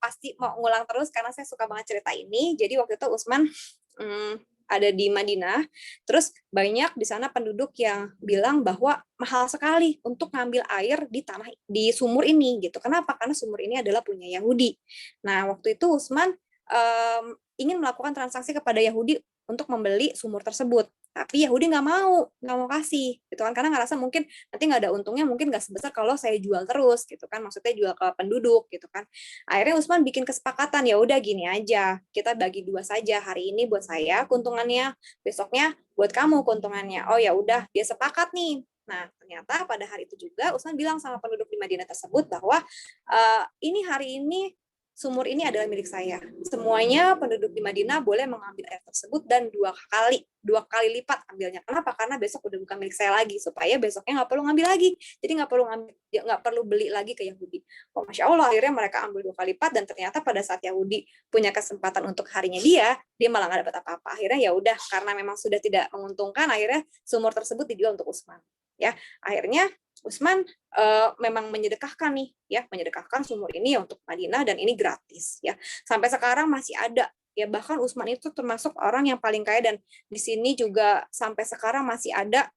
pasti mau ngulang terus karena saya suka banget cerita ini. Jadi waktu itu Utsman ada di Madinah, terus banyak di sana penduduk yang bilang bahwa mahal sekali untuk ngambil air di sumur ini gitu. Kenapa? Karena sumur ini adalah punya Yahudi. Nah waktu itu Utsman ingin melakukan transaksi kepada Yahudi untuk membeli sumur tersebut. Tapi Yahudi nggak mau kasih, gitu kan, karena ngerasa mungkin nanti nggak ada untungnya, mungkin nggak sebesar kalau saya jual terus, gitu kan, maksudnya jual ke penduduk, gitu kan. Akhirnya Utsman bikin kesepakatan, ya udah gini aja, kita bagi 2 saja, hari ini buat saya keuntungannya, besoknya buat kamu keuntungannya. Oh ya udah, dia sepakat nih. Nah ternyata pada hari itu juga Utsman bilang sama penduduk di Madinah tersebut bahwa ini hari ini sumur ini adalah milik saya. Semuanya penduduk di Madinah boleh mengambil air tersebut dan dua kali lipat ambilnya. Kenapa? Karena besok udah bukan milik saya lagi, supaya besoknya nggak perlu ngambil lagi. Jadi nggak perlu beli lagi ke Yahudi. Oh, Masya Allah, akhirnya mereka ambil 2 kali lipat, dan ternyata pada saat Yahudi punya kesempatan untuk harinya dia malah nggak dapat apa-apa. Akhirnya ya udah, karena memang sudah tidak menguntungkan, akhirnya sumur tersebut dijual untuk Utsman. Ya, akhirnya Utsman memang menyedekahkan menyedekahkan sumur ini untuk Madinah, dan ini gratis ya. Sampai sekarang masih ada ya, bahkan Utsman itu termasuk orang yang paling kaya, dan di sini juga sampai sekarang masih ada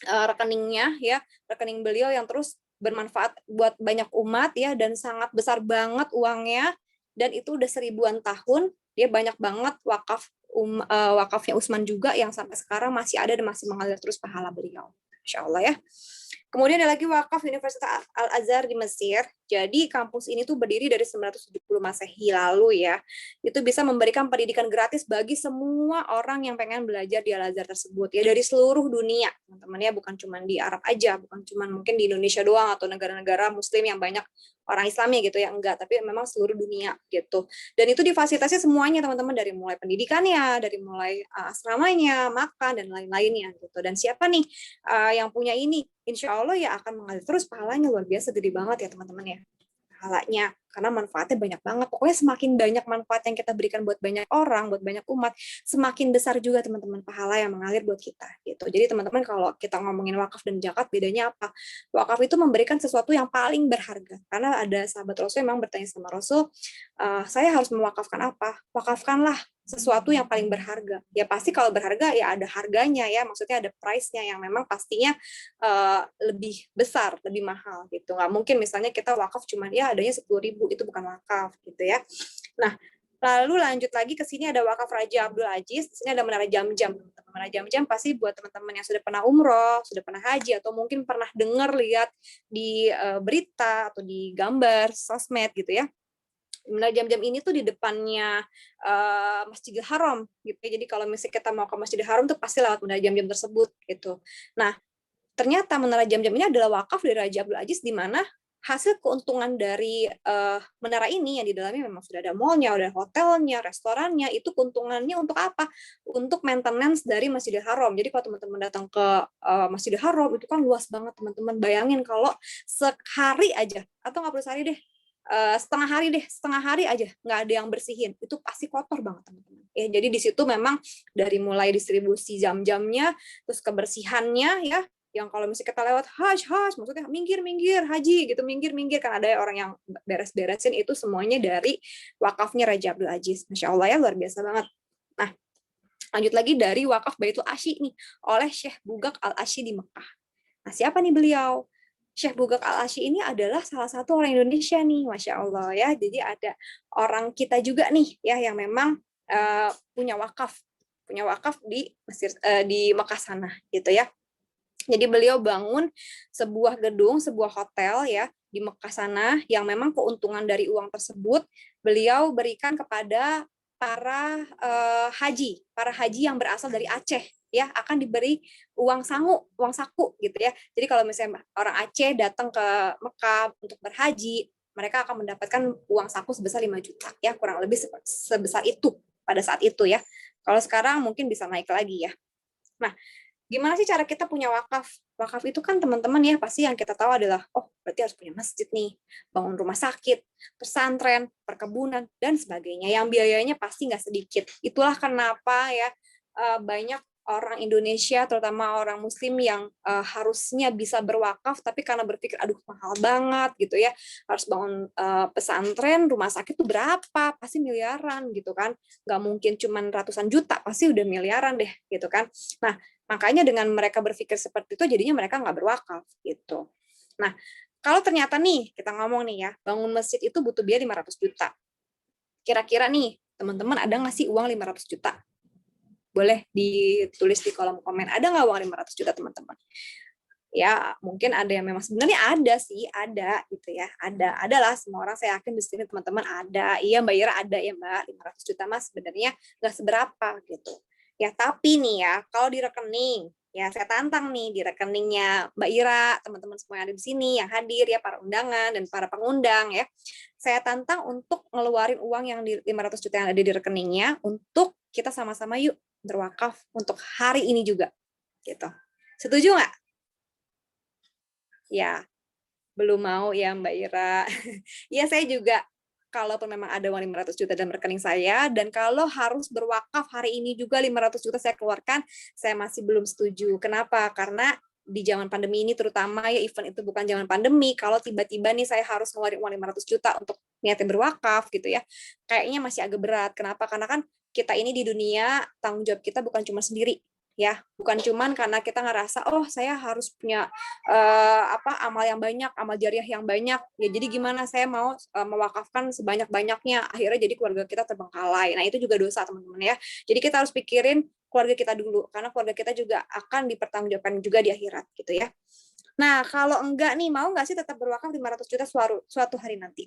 rekeningnya ya, rekening beliau yang terus bermanfaat buat banyak umat ya, dan sangat besar banget uangnya, dan itu udah 1000-an tahun, dia banyak banget wakafnya Utsman juga yang sampai sekarang masih ada dan masih mengalir terus pahala beliau. Insya Allah ya. Kemudian ada lagi wakaf Universitas Al-Azhar di Mesir. Jadi kampus ini tuh berdiri dari 970 Masehi lalu ya. Itu bisa memberikan pendidikan gratis bagi semua orang yang pengen belajar di Al-Azhar tersebut ya, dari seluruh dunia, teman-teman ya, bukan cuma di Arab aja, bukan cuma mungkin di Indonesia doang atau negara-negara muslim yang banyak orang Islamnya gitu ya, enggak, tapi memang seluruh dunia gitu. Dan itu difasilitasi semuanya teman-teman, dari mulai pendidikannya, dari mulai asramanya, makan dan lain-lainnya gitu. Dan siapa nih yang punya ini? Insya Allah ya akan mengalir terus pahalanya, luar biasa gede banget ya teman-teman ya pahalanya, karena manfaatnya banyak banget. Pokoknya semakin banyak manfaat yang kita berikan buat banyak orang, buat banyak umat, semakin besar juga teman-teman pahala yang mengalir buat kita gitu. Jadi teman-teman, kalau kita ngomongin wakaf dan zakat, bedanya apa? Wakaf itu memberikan sesuatu yang paling berharga, karena ada sahabat Rasul memang bertanya sama Rasul, saya harus mewakafkan apa? Wakafkanlah sesuatu yang paling berharga. Ya pasti kalau berharga ya ada harganya ya, maksudnya ada price-nya yang memang pastinya lebih besar, lebih mahal gitu. Nggak mungkin misalnya kita wakaf cuman ya adanya 10.000, itu bukan wakaf gitu ya. Nah, lalu lanjut lagi ke sini ada wakaf Raja Abdul Aziz. Di sini ada Menara Jamjam. Menara Jamjam pasti buat teman-teman yang sudah pernah umroh, sudah pernah haji, atau mungkin pernah dengar lihat di berita atau di gambar sosmed gitu ya. Menara Jamjam ini tuh di depannya Masjidil Haram gitu. Jadi kalau misalnya kita mau ke Masjidil Haram tuh pasti lewat Menara Jamjam tersebut gitu. Nah, ternyata Menara Jamjam ini adalah wakaf dari Raja Abdul Aziz, di mana hasil keuntungan dari menara ini yang di dalamnya memang sudah ada mallnya, ada hotelnya, restorannya, itu keuntungannya untuk apa? Untuk maintenance dari Masjidil Haram. Jadi kalau teman-teman datang ke Masjidil Haram itu kan luas banget teman-teman. Bayangin kalau sehari aja, atau nggak perlu sehari deh, setengah hari aja nggak ada yang bersihin, itu pasti kotor banget teman-teman ya. Jadi di situ memang dari mulai distribusi jam-jamnya, terus kebersihannya ya, yang kalau misalnya kita lewat maksudnya minggir haji gitu, minggir kan ada orang yang beres-beresin, itu semuanya dari wakafnya Raja Abdul Aziz. Masya Allah ya, luar biasa banget. Nah, lanjut lagi dari wakaf Baitul Asyi nih, oleh Syekh Bugak Al-Asyi di Mekah. Nah, siapa nih beliau? Syekh Bugak Al-Asyi ini adalah salah satu orang Indonesia nih, Masya Allah ya. Jadi ada orang kita juga nih ya yang memang punya wakaf di Mesir, di Mekah sana gitu ya. Jadi beliau bangun sebuah gedung, sebuah hotel ya di Mekah sana, yang memang keuntungan dari uang tersebut beliau berikan kepada para haji yang berasal dari Aceh ya, akan diberi uang saku gitu ya. Jadi kalau misalnya orang Aceh datang ke Mekah untuk berhaji, mereka akan mendapatkan uang saku sebesar 5 juta ya, kurang lebih sebesar itu pada saat itu ya. Kalau sekarang mungkin bisa naik lagi ya. Nah, gimana sih cara kita punya wakaf? Wakaf itu kan teman-teman ya, pasti yang kita tahu adalah, oh berarti harus punya masjid nih, bangun rumah sakit, pesantren, perkebunan, dan sebagainya. Yang biayanya pasti nggak sedikit. Itulah kenapa ya banyak orang Indonesia, terutama orang Muslim yang harusnya bisa berwakaf, tapi karena berpikir, aduh mahal banget gitu ya, harus bangun pesantren, rumah sakit itu berapa? Pasti miliaran gitu kan. Nggak mungkin cuma ratusan juta, pasti udah miliaran deh gitu kan. Nah, makanya dengan mereka berpikir seperti itu, jadinya mereka nggak berwakaf gitu. Nah, kalau ternyata nih, kita ngomong nih ya, bangun masjid itu butuh biaya 500 juta. Kira-kira nih, teman-teman ada nggak sih uang 500 juta? Boleh ditulis di kolom komen, ada nggak uang 500 juta teman-teman? Ya, mungkin ada yang memang sebenarnya ada sih, ada gitu ya. Ada lah, semua orang saya yakin di sini teman-teman ada. Iya, Mbak Ira ada ya, Mbak. 500 juta Mas sebenarnya nggak seberapa gitu. Ya, tapi nih ya, kalau di rekening Ya, saya tantang nih di rekeningnya Mbak Ira, teman-teman semua yang ada di sini, yang hadir ya, para undangan dan para pengundang ya. Saya tantang untuk ngeluarin uang yang di 500 juta yang ada di rekeningnya untuk kita sama-sama yuk berwakaf untuk hari ini juga. Gitu. Setuju nggak? Ya, belum mau ya Mbak Ira. Ya, saya juga kalaupun memang ada uang 500 juta dalam rekening saya, dan kalau harus berwakaf hari ini juga 500 juta saya keluarkan, saya masih belum setuju. Kenapa? Karena di zaman pandemi ini terutama ya, event itu bukan zaman pandemi, kalau tiba-tiba nih saya harus ngeluarin uang 500 juta untuk niatnya berwakaf gitu ya, kayaknya masih agak berat. Kenapa? Karena kan kita ini di dunia, tanggung jawab kita bukan cuma sendiri, ya, bukan cuman karena kita ngerasa oh saya harus punya amal yang banyak, amal jariah yang banyak. Ya jadi gimana saya mau mewakafkan sebanyak-banyaknya, akhirnya jadi keluarga kita terbengkalai. Nah, itu juga dosa, teman-teman ya. Jadi kita harus pikirin keluarga kita dulu, karena keluarga kita juga akan dipertanggungjawabkan juga di akhirat gitu ya. Nah, kalau enggak nih, mau nggak sih tetap berwakaf 500 juta suatu hari nanti?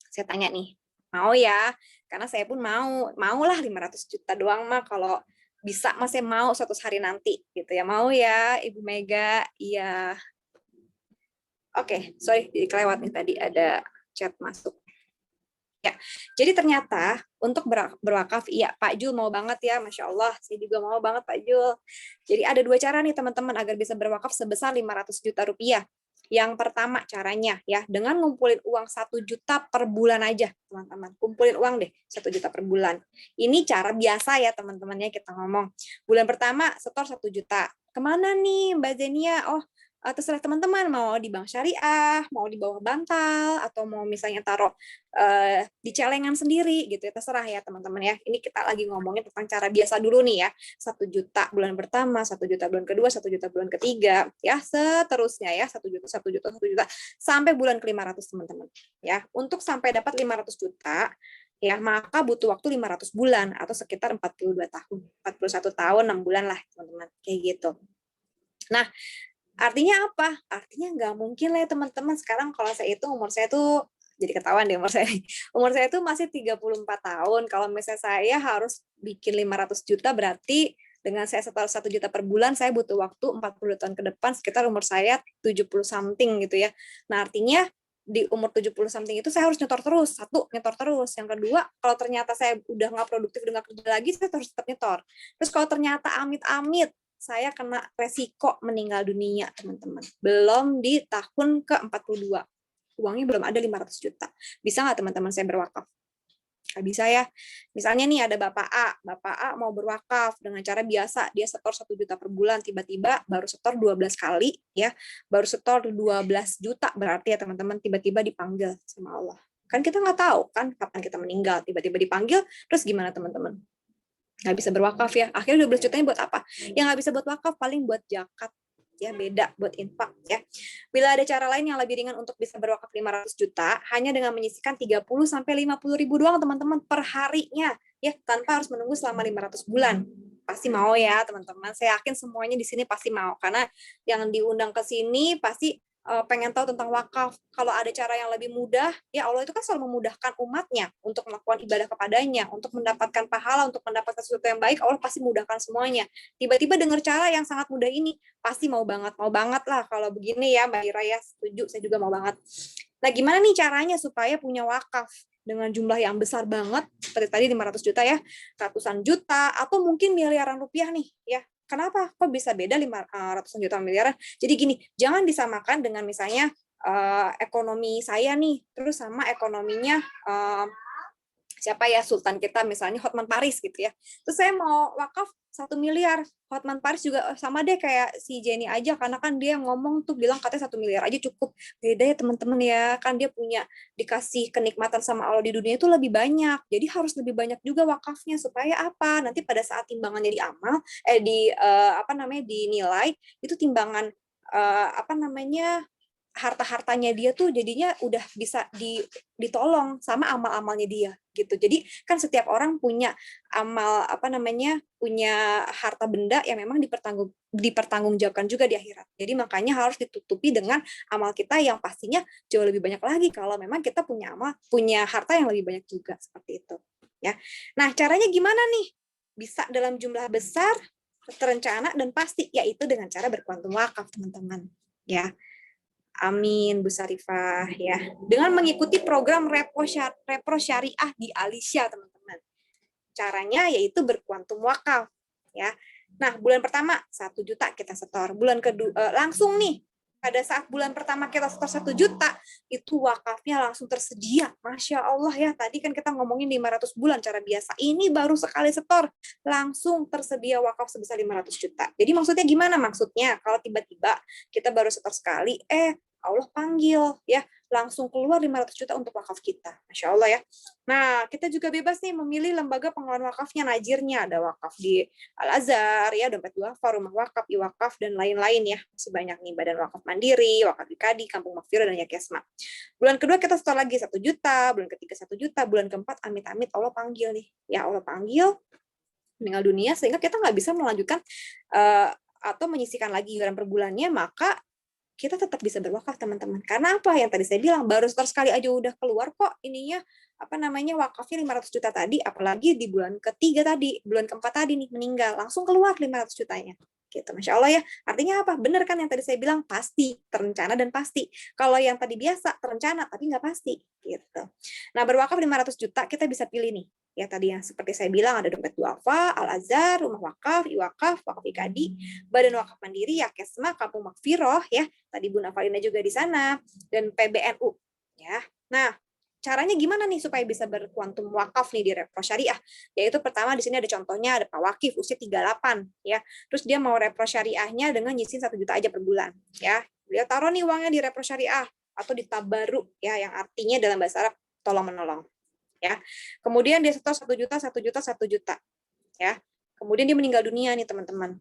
Saya tanya nih, mau ya? Karena saya pun maulah 500 juta doang mah, kalau bisa mas saya mau suatu hari nanti gitu ya. Mau ya Ibu Mega? Iya. Oke, sorry, jadi kelewat nih tadi ada chat masuk. Ya, jadi ternyata untuk berwakaf, iya Pak Jul mau banget ya, Masya Allah, saya juga mau banget Pak Jul. Jadi ada dua cara nih teman-teman agar bisa berwakaf sebesar 500 juta rupiah. Yang pertama caranya ya, dengan ngumpulin uang 1 juta per bulan aja, teman-teman. Kumpulin uang deh, 1 juta per bulan. Ini cara biasa ya teman-temannya kita ngomong. Bulan pertama setor 1 juta. Kemana nih Mbak Zenia? Oh, terserah teman-teman, mau di bank syariah, mau di bawah bantal, atau mau misalnya taruh di celengan sendiri gitu ya, terserah ya teman-teman ya. Ini kita lagi ngomongin tentang cara biasa dulu nih ya. 1 juta bulan pertama, 1 juta bulan kedua, 1 juta bulan ketiga, ya seterusnya ya, 1 juta, 1 juta, 1 juta, sampai bulan ke-500 teman-teman. Ya, untuk sampai dapat 500 juta, ya maka butuh waktu 500 bulan atau sekitar 42 tahun. 41 tahun, 6 bulan lah teman-teman, kayak gitu. Nah, artinya apa? Artinya nggak mungkin lah ya teman-teman. Sekarang kalau saya itu umur saya tuh, jadi ketahuan deh umur saya. Umur saya tuh masih 34 tahun. Kalau misalnya saya harus bikin 500 juta, berarti dengan saya setor 1 juta per bulan, saya butuh waktu 40 tahun ke depan, sekitar umur saya 70 something gitu ya. Nah, artinya di umur 70 something itu saya harus nyetor terus. Satu, nyetor terus. Yang kedua, kalau ternyata saya udah nggak produktif, udah nggak kerja lagi, saya harus tetap nyetor. Terus kalau ternyata amit-amit saya kena resiko meninggal dunia, teman-teman. Belum di tahun ke-42. Uangnya belum ada 500 juta. Bisa nggak teman-teman saya berwakaf? Nggak bisa ya. Misalnya nih ada Bapak A mau berwakaf dengan cara biasa, dia setor 1 juta per bulan, tiba-tiba baru setor 12 kali, ya, baru setor 12 juta, berarti ya teman-teman, tiba-tiba dipanggil sama Allah. Kan kita nggak tahu kan kapan kita meninggal, tiba-tiba dipanggil, terus gimana teman-teman? Nggak bisa berwakaf ya. Akhirnya 12 jutanya buat apa? Yang nggak bisa buat wakaf paling buat zakat. Ya, beda buat infak ya. Bila ada cara lain yang lebih ringan untuk bisa berwakaf 500 juta, hanya dengan menyisihkan 30 sampai 50 ribu doang teman-teman per harinya, ya, tanpa harus menunggu selama 500 bulan. Pasti mau ya teman-teman. Saya yakin semuanya di sini pasti mau, karena yang diundang ke sini pasti pengen tahu tentang wakaf. Kalau ada cara yang lebih mudah, ya Allah itu kan selalu memudahkan umatnya untuk melakukan ibadah kepadanya, untuk mendapatkan pahala, untuk mendapatkan sesuatu yang baik, Allah pasti mudahkan semuanya. Tiba-tiba dengar cara yang sangat mudah ini, pasti mau banget lah kalau begini ya Mbak Ira ya, setuju, saya juga mau banget. Nah, gimana nih caranya supaya punya wakaf dengan jumlah yang besar banget, seperti tadi 500 juta ya, ratusan juta, atau mungkin miliaran rupiah nih ya. Kenapa? Kok bisa beda ratusan juta miliaran? Jadi gini, jangan disamakan dengan misalnya ekonomi saya nih, terus sama ekonominya siapa ya, sultan kita misalnya Hotman Paris gitu ya. Terus saya mau wakaf 1 miliar, Hotman Paris juga sama deh kayak si Jenny aja, karena kan dia ngomong tuh bilang katanya 1 miliar aja cukup. Beda ya teman-teman ya, kan dia punya dikasih kenikmatan sama Allah di dunia itu lebih banyak. Jadi harus lebih banyak juga wakafnya supaya apa? Nanti pada saat timbangannya dinilai, itu timbangan harta-hartanya dia tuh jadinya udah bisa ditolong sama amal-amalnya dia gitu. Jadi kan setiap orang punya amal punya harta benda yang memang dipertanggungjawabkan juga di akhirat. Jadi makanya harus ditutupi dengan amal kita yang pastinya jauh lebih banyak lagi kalau memang kita punya harta yang lebih banyak juga, seperti itu ya. Nah, caranya gimana nih? Bisa dalam jumlah besar, terencana dan pasti, yaitu dengan cara berkuantum wakaf, teman-teman. Ya, amin, Bu Sarifah. Ya, dengan mengikuti program repro syariah di Alisya, teman-teman. Caranya yaitu berkuantum wakaf. Ya, nah bulan pertama 1 juta kita setor, bulan kedua langsung nih. Pada saat bulan pertama kita setor 1 juta, itu wakafnya langsung tersedia. Masya Allah ya, tadi kan kita ngomongin 500 bulan cara biasa. Ini baru sekali setor, langsung tersedia wakaf sebesar 500 juta. Jadi maksudnya gimana? Maksudnya kalau tiba-tiba kita baru setor sekali, Allah panggil, ya langsung keluar 500 juta untuk wakaf kita. Masya Allah ya. Nah, kita juga bebas nih memilih lembaga pengelolaan wakafnya, najirnya. Ada wakaf di Al-Azhar, ya, Dompet Duafa, Rumah Wakaf, Iwakaf, dan lain-lain ya. Masih banyak nih, Badan Wakaf Mandiri, Wakaf IKADI, Kampung Makfirah, dan Yakesma. Bulan kedua kita setor lagi 1 juta, bulan ketiga 1 juta, bulan keempat amit-amit Allah panggil nih. Ya Allah panggil, meninggal dunia, sehingga kita nggak bisa melanjutkan atau menyisihkan lagi iuran per bulannya, maka kita tetap bisa berwakaf, teman-teman. Karena apa? Yang tadi saya bilang, baru setor sekali aja udah keluar kok ininya, wakafnya 500 juta tadi, apalagi di bulan ketiga tadi, bulan keempat tadi nih, meninggal, langsung keluar 500 jutanya. Gitu, Masya Allah ya. Artinya apa? Benar kan yang tadi saya bilang, pasti, terencana dan pasti. Kalau yang tadi biasa, terencana, tapi nggak pasti. Gitu. Nah, berwakaf 500 juta, kita bisa pilih nih. Ya tadi yang seperti saya bilang, ada Dompet Duafa, Al-Azhar, Rumah Wakaf, Iwakaf, Wakaf IKADI, Badan Wakaf Mandiri, Yakesma, Kampung Makfiroh, ya. Tadi Bu Navalina juga di sana, dan PBNU. Ya. Nah, caranya gimana nih supaya bisa berkuantum wakaf nih di repro syariah? Yaitu pertama di sini ada contohnya, ada Pak Wakif usia 38 ya. Terus dia mau repro syariahnya dengan nyisin 1 juta aja per bulan ya. Dia taruh nih uangnya di repro syariah atau di tabaruk ya, yang artinya dalam bahasa Arab tolong menolong ya. Kemudian dia setor 1 juta, 1 juta, 1 juta ya. Kemudian dia meninggal dunia nih, teman-teman.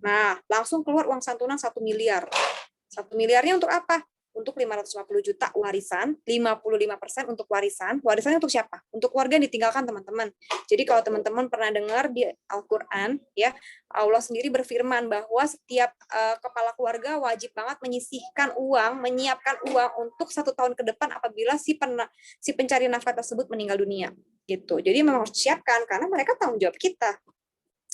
Nah, langsung keluar uang santunan 1 miliar. 1 miliarnya untuk apa? Untuk 550 juta warisan, 55% untuk warisan. Warisannya untuk siapa? Untuk keluarga yang ditinggalkan, teman-teman. Jadi kalau teman-teman pernah dengar di Al-Qur'an ya, Allah sendiri berfirman bahwa setiap kepala keluarga wajib banget menyisihkan uang, menyiapkan uang untuk 1 tahun ke depan apabila si pencari nafkah tersebut meninggal dunia. Gitu. Jadi memang harus disiapkan karena mereka tanggung jawab kita.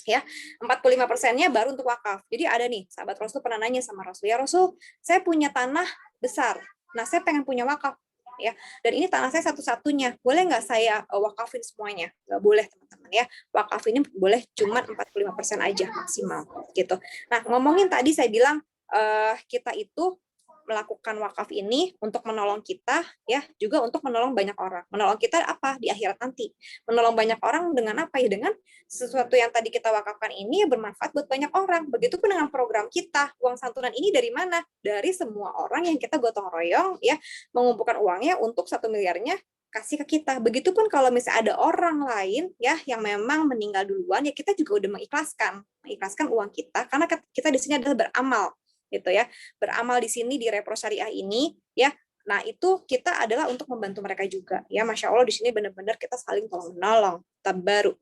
Ya, 45%-nya baru untuk wakaf. Jadi ada nih, sahabat Rasul pernah nanya sama Rasul, ya Rasul, saya punya tanah besar. Nah, saya pengen punya wakaf. Ya, dan ini tanah saya satu-satunya. Boleh nggak saya wakafin semuanya? Nggak boleh, teman-teman ya. Wakaf ini boleh cuma 45% aja maksimal. Gitu. Nah, ngomongin tadi saya bilang kita itu melakukan wakaf ini untuk menolong kita ya, juga untuk menolong banyak orang. Menolong kita apa? Di akhirat nanti. Menolong banyak orang dengan apa ya? Dengan sesuatu yang tadi kita wakafkan ini bermanfaat buat banyak orang. Begitupun dengan program kita. Uang santunan ini dari mana? Dari semua orang yang kita gotong royong ya, mengumpulkan uangnya untuk 1 miliarnya kasih ke kita. Begitupun kalau misalnya ada orang lain ya yang memang meninggal duluan, ya kita juga udah mengikhlaskan uang kita, karena kita di sini adalah beramal gitu ya, beramal di sini di repro syariah ini ya. Nah, itu kita adalah untuk membantu mereka juga ya. Masya Allah, di sini benar-benar kita saling tolong menolong, tabaruk.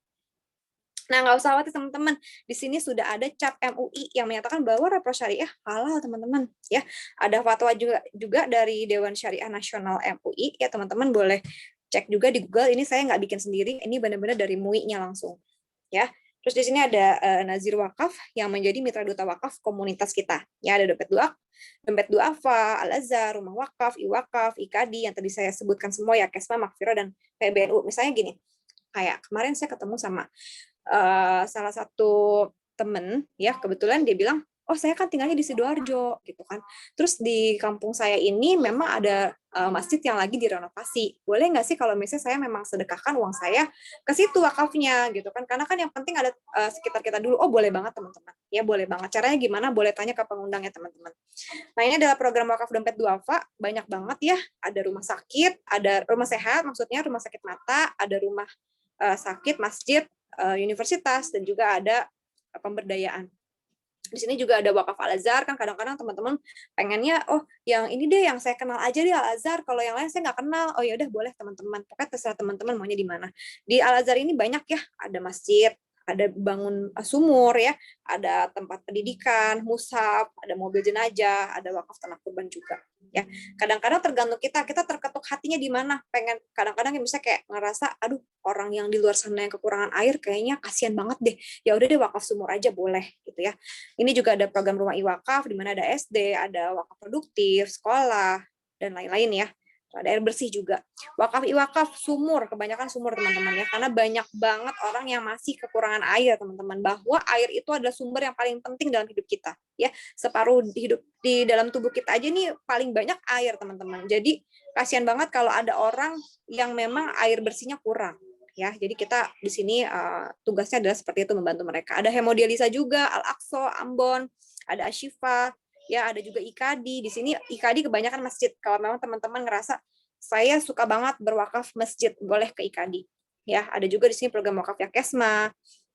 Nah, nggak usah khawatir teman-teman, di sini sudah ada cap MUI yang menyatakan bahwa repro syariah halal, teman-teman ya. Ada fatwa juga dari Dewan Syariah Nasional MUI ya, teman-teman boleh cek juga di Google. Ini saya nggak bikin sendiri, ini benar-benar dari MUI-nya langsung ya. Terus di sini ada Nazir Wakaf yang menjadi mitra duta wakaf komunitas kita. Ya, ada Dompet Duafa, Al-Azhar, Rumah Wakaf, Iwakaf, IKADI yang tadi saya sebutkan semua ya, Yakesma, Makfirah, dan PBNU. Misalnya gini, kayak kemarin saya ketemu sama salah satu temen ya, kebetulan dia bilang, oh saya kan tinggalnya di Sidoarjo gitu kan. Terus di kampung saya ini memang ada masjid yang lagi direnovasi. Boleh nggak sih kalau misalnya saya memang sedekahkan uang saya ke situ wakafnya gitu kan? Karena kan yang penting ada sekitar kita dulu. Oh boleh banget teman-teman. Ya boleh banget. Caranya gimana? Boleh tanya ke pengundangnya teman-teman. Nah ini adalah program wakaf Dompet Duafa. Banyak banget ya. Ada rumah sakit, ada rumah sehat, maksudnya rumah sakit mata, ada rumah sakit, masjid, universitas, dan juga ada pemberdayaan. Di sini juga ada wakaf Al-Azhar, kan kadang-kadang teman-teman pengennya, oh yang ini deh yang saya kenal aja di Al-Azhar, kalau yang lain saya nggak kenal. Oh ya udah boleh teman-teman, pokoknya terserah teman-teman maunya di mana. Di Al-Azhar ini banyak ya, ada masjid, ada bangun sumur ya, ada tempat pendidikan, mushaf, ada mobil jenazah, ada wakaf tanah kurban juga ya. Kadang-kadang tergantung kita terketuk hatinya di mana. Pengen kadang-kadang bisa kayak ngerasa aduh orang yang di luar sana yang kekurangan air kayaknya kasihan banget deh. Ya udah deh wakaf sumur aja boleh gitu ya. Ini juga ada program rumah iwakaf di mana ada SD, ada wakaf produktif, sekolah dan lain-lain ya. Ada air bersih juga. Wakaf iwakaf sumur, kebanyakan sumur teman-teman ya, karena banyak banget orang yang masih kekurangan air teman-teman. Bahwa air itu adalah sumber yang paling penting dalam hidup kita ya. Separuh hidup di dalam tubuh kita aja nih paling banyak air teman-teman. Jadi kasihan banget kalau ada orang yang memang air bersihnya kurang ya. Jadi kita di sini tugasnya adalah seperti itu, membantu mereka. Ada hemodialisa juga, Al-Aqsa, Ambon, ada Ashifa. Ya, ada juga IKADI. Di sini IKADI kebanyakan masjid. Kalau memang teman-teman ngerasa saya suka banget berwakaf masjid, boleh ke IKADI. Ya, ada juga di sini program wakaf Yakesma.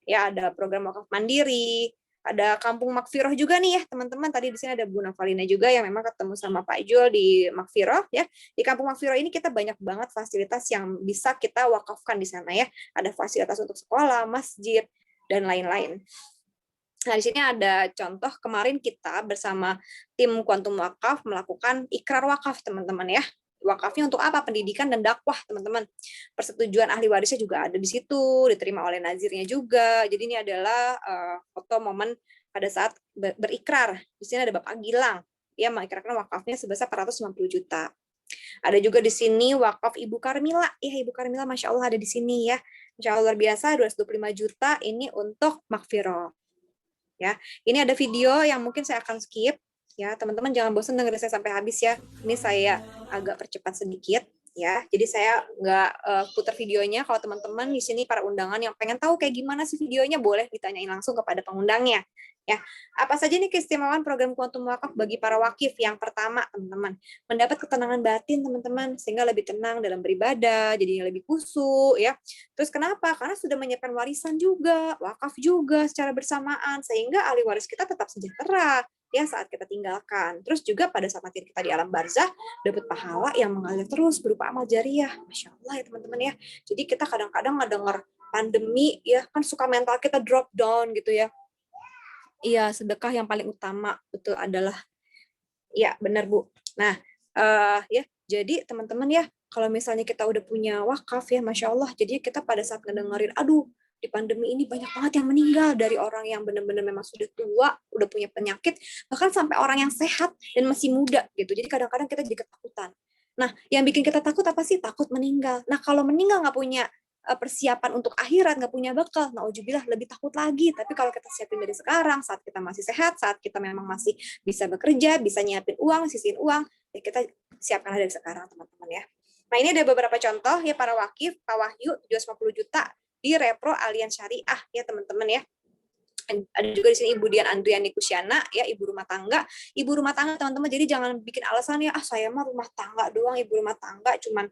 Ya, ada program wakaf mandiri. Ada Kampung Makfiroh juga nih ya, teman-teman. Tadi di sini ada Bu Navalina juga yang memang ketemu sama Pak Jul di Makfiroh ya. Di Kampung Makfiroh ini kita banyak banget fasilitas yang bisa kita wakafkan di sana ya. Ada fasilitas untuk sekolah, masjid, dan lain-lain. Nah, di sini ada contoh kemarin kita bersama tim Quantum Wakaf melakukan ikrar wakaf, teman-teman ya. Wakafnya untuk apa? Pendidikan dan dakwah, teman-teman. Persetujuan ahli warisnya juga ada di situ, diterima oleh nazirnya juga. Jadi ini adalah foto momen pada saat berikrar. Di sini ada Bapak Gilang, dia mengikrarkan wakafnya sebesar 450 juta. Ada juga di sini wakaf Ibu Karmila. Ya, Ibu Karmila Masya Allah ada di sini ya. Masya Allah luar biasa, 225 juta ini untuk Makfiroh. Ya, ini ada video yang mungkin saya akan skip ya, teman-teman jangan bosan dengerin saya sampai habis ya. Ini saya agak percepat sedikit ya, jadi saya nggak putar videonya. Kalau teman-teman di sini para undangan yang pengen tahu kayak gimana sih videonya, boleh ditanyain langsung kepada pengundangnya ya. Apa saja nih keistimewaan program Quantum Wakaf bagi para wakif? Yang pertama, teman-teman, mendapat ketenangan batin, teman-teman, sehingga lebih tenang dalam beribadah, jadinya lebih khusyuk ya. Terus kenapa? Karena sudah menyiapkan warisan juga, wakaf juga secara bersamaan, sehingga ahli waris kita tetap sejahtera ya saat kita tinggalkan. Terus juga pada saat nanti kita di alam barzah dapat pahala yang mengalir terus berupa amal jariah. Masya Allah ya teman-teman ya. Jadi kita kadang-kadang ngedenger pandemi ya kan suka mental kita drop down gitu ya. Iya, sedekah yang paling utama betul adalah ya benar Bu. Nah, ya jadi teman-teman ya, kalau misalnya kita udah punya wakaf ya, Masya Allah, jadi kita pada saat ngedengerin, aduh, di pandemi ini banyak banget yang meninggal dari orang yang benar-benar memang sudah tua, udah punya penyakit, bahkan sampai orang yang sehat dan masih muda gitu. Jadi kadang-kadang kita jadi ketakutan. Nah, yang bikin kita takut apa sih? Takut meninggal. Nah, kalau meninggal nggak punya persiapan untuk akhirat, nggak punya bekal, nauzubillah lebih takut lagi. Tapi kalau kita siapin dari sekarang, saat kita masih sehat, saat kita memang masih bisa bekerja, bisa nyiapin uang, sisihin uang, ya kita siapkan dari sekarang, teman-teman ya. Nah, ini ada beberapa contoh ya para wakif, Pak Wahyu 250 juta di Repro Allianz Syariah ya teman-teman ya. Ada juga di sini Ibu Dian Andriani Kusyana ya, ibu rumah tangga teman-teman. Jadi jangan bikin alasan ya, saya mah rumah tangga doang, ibu rumah tangga cuman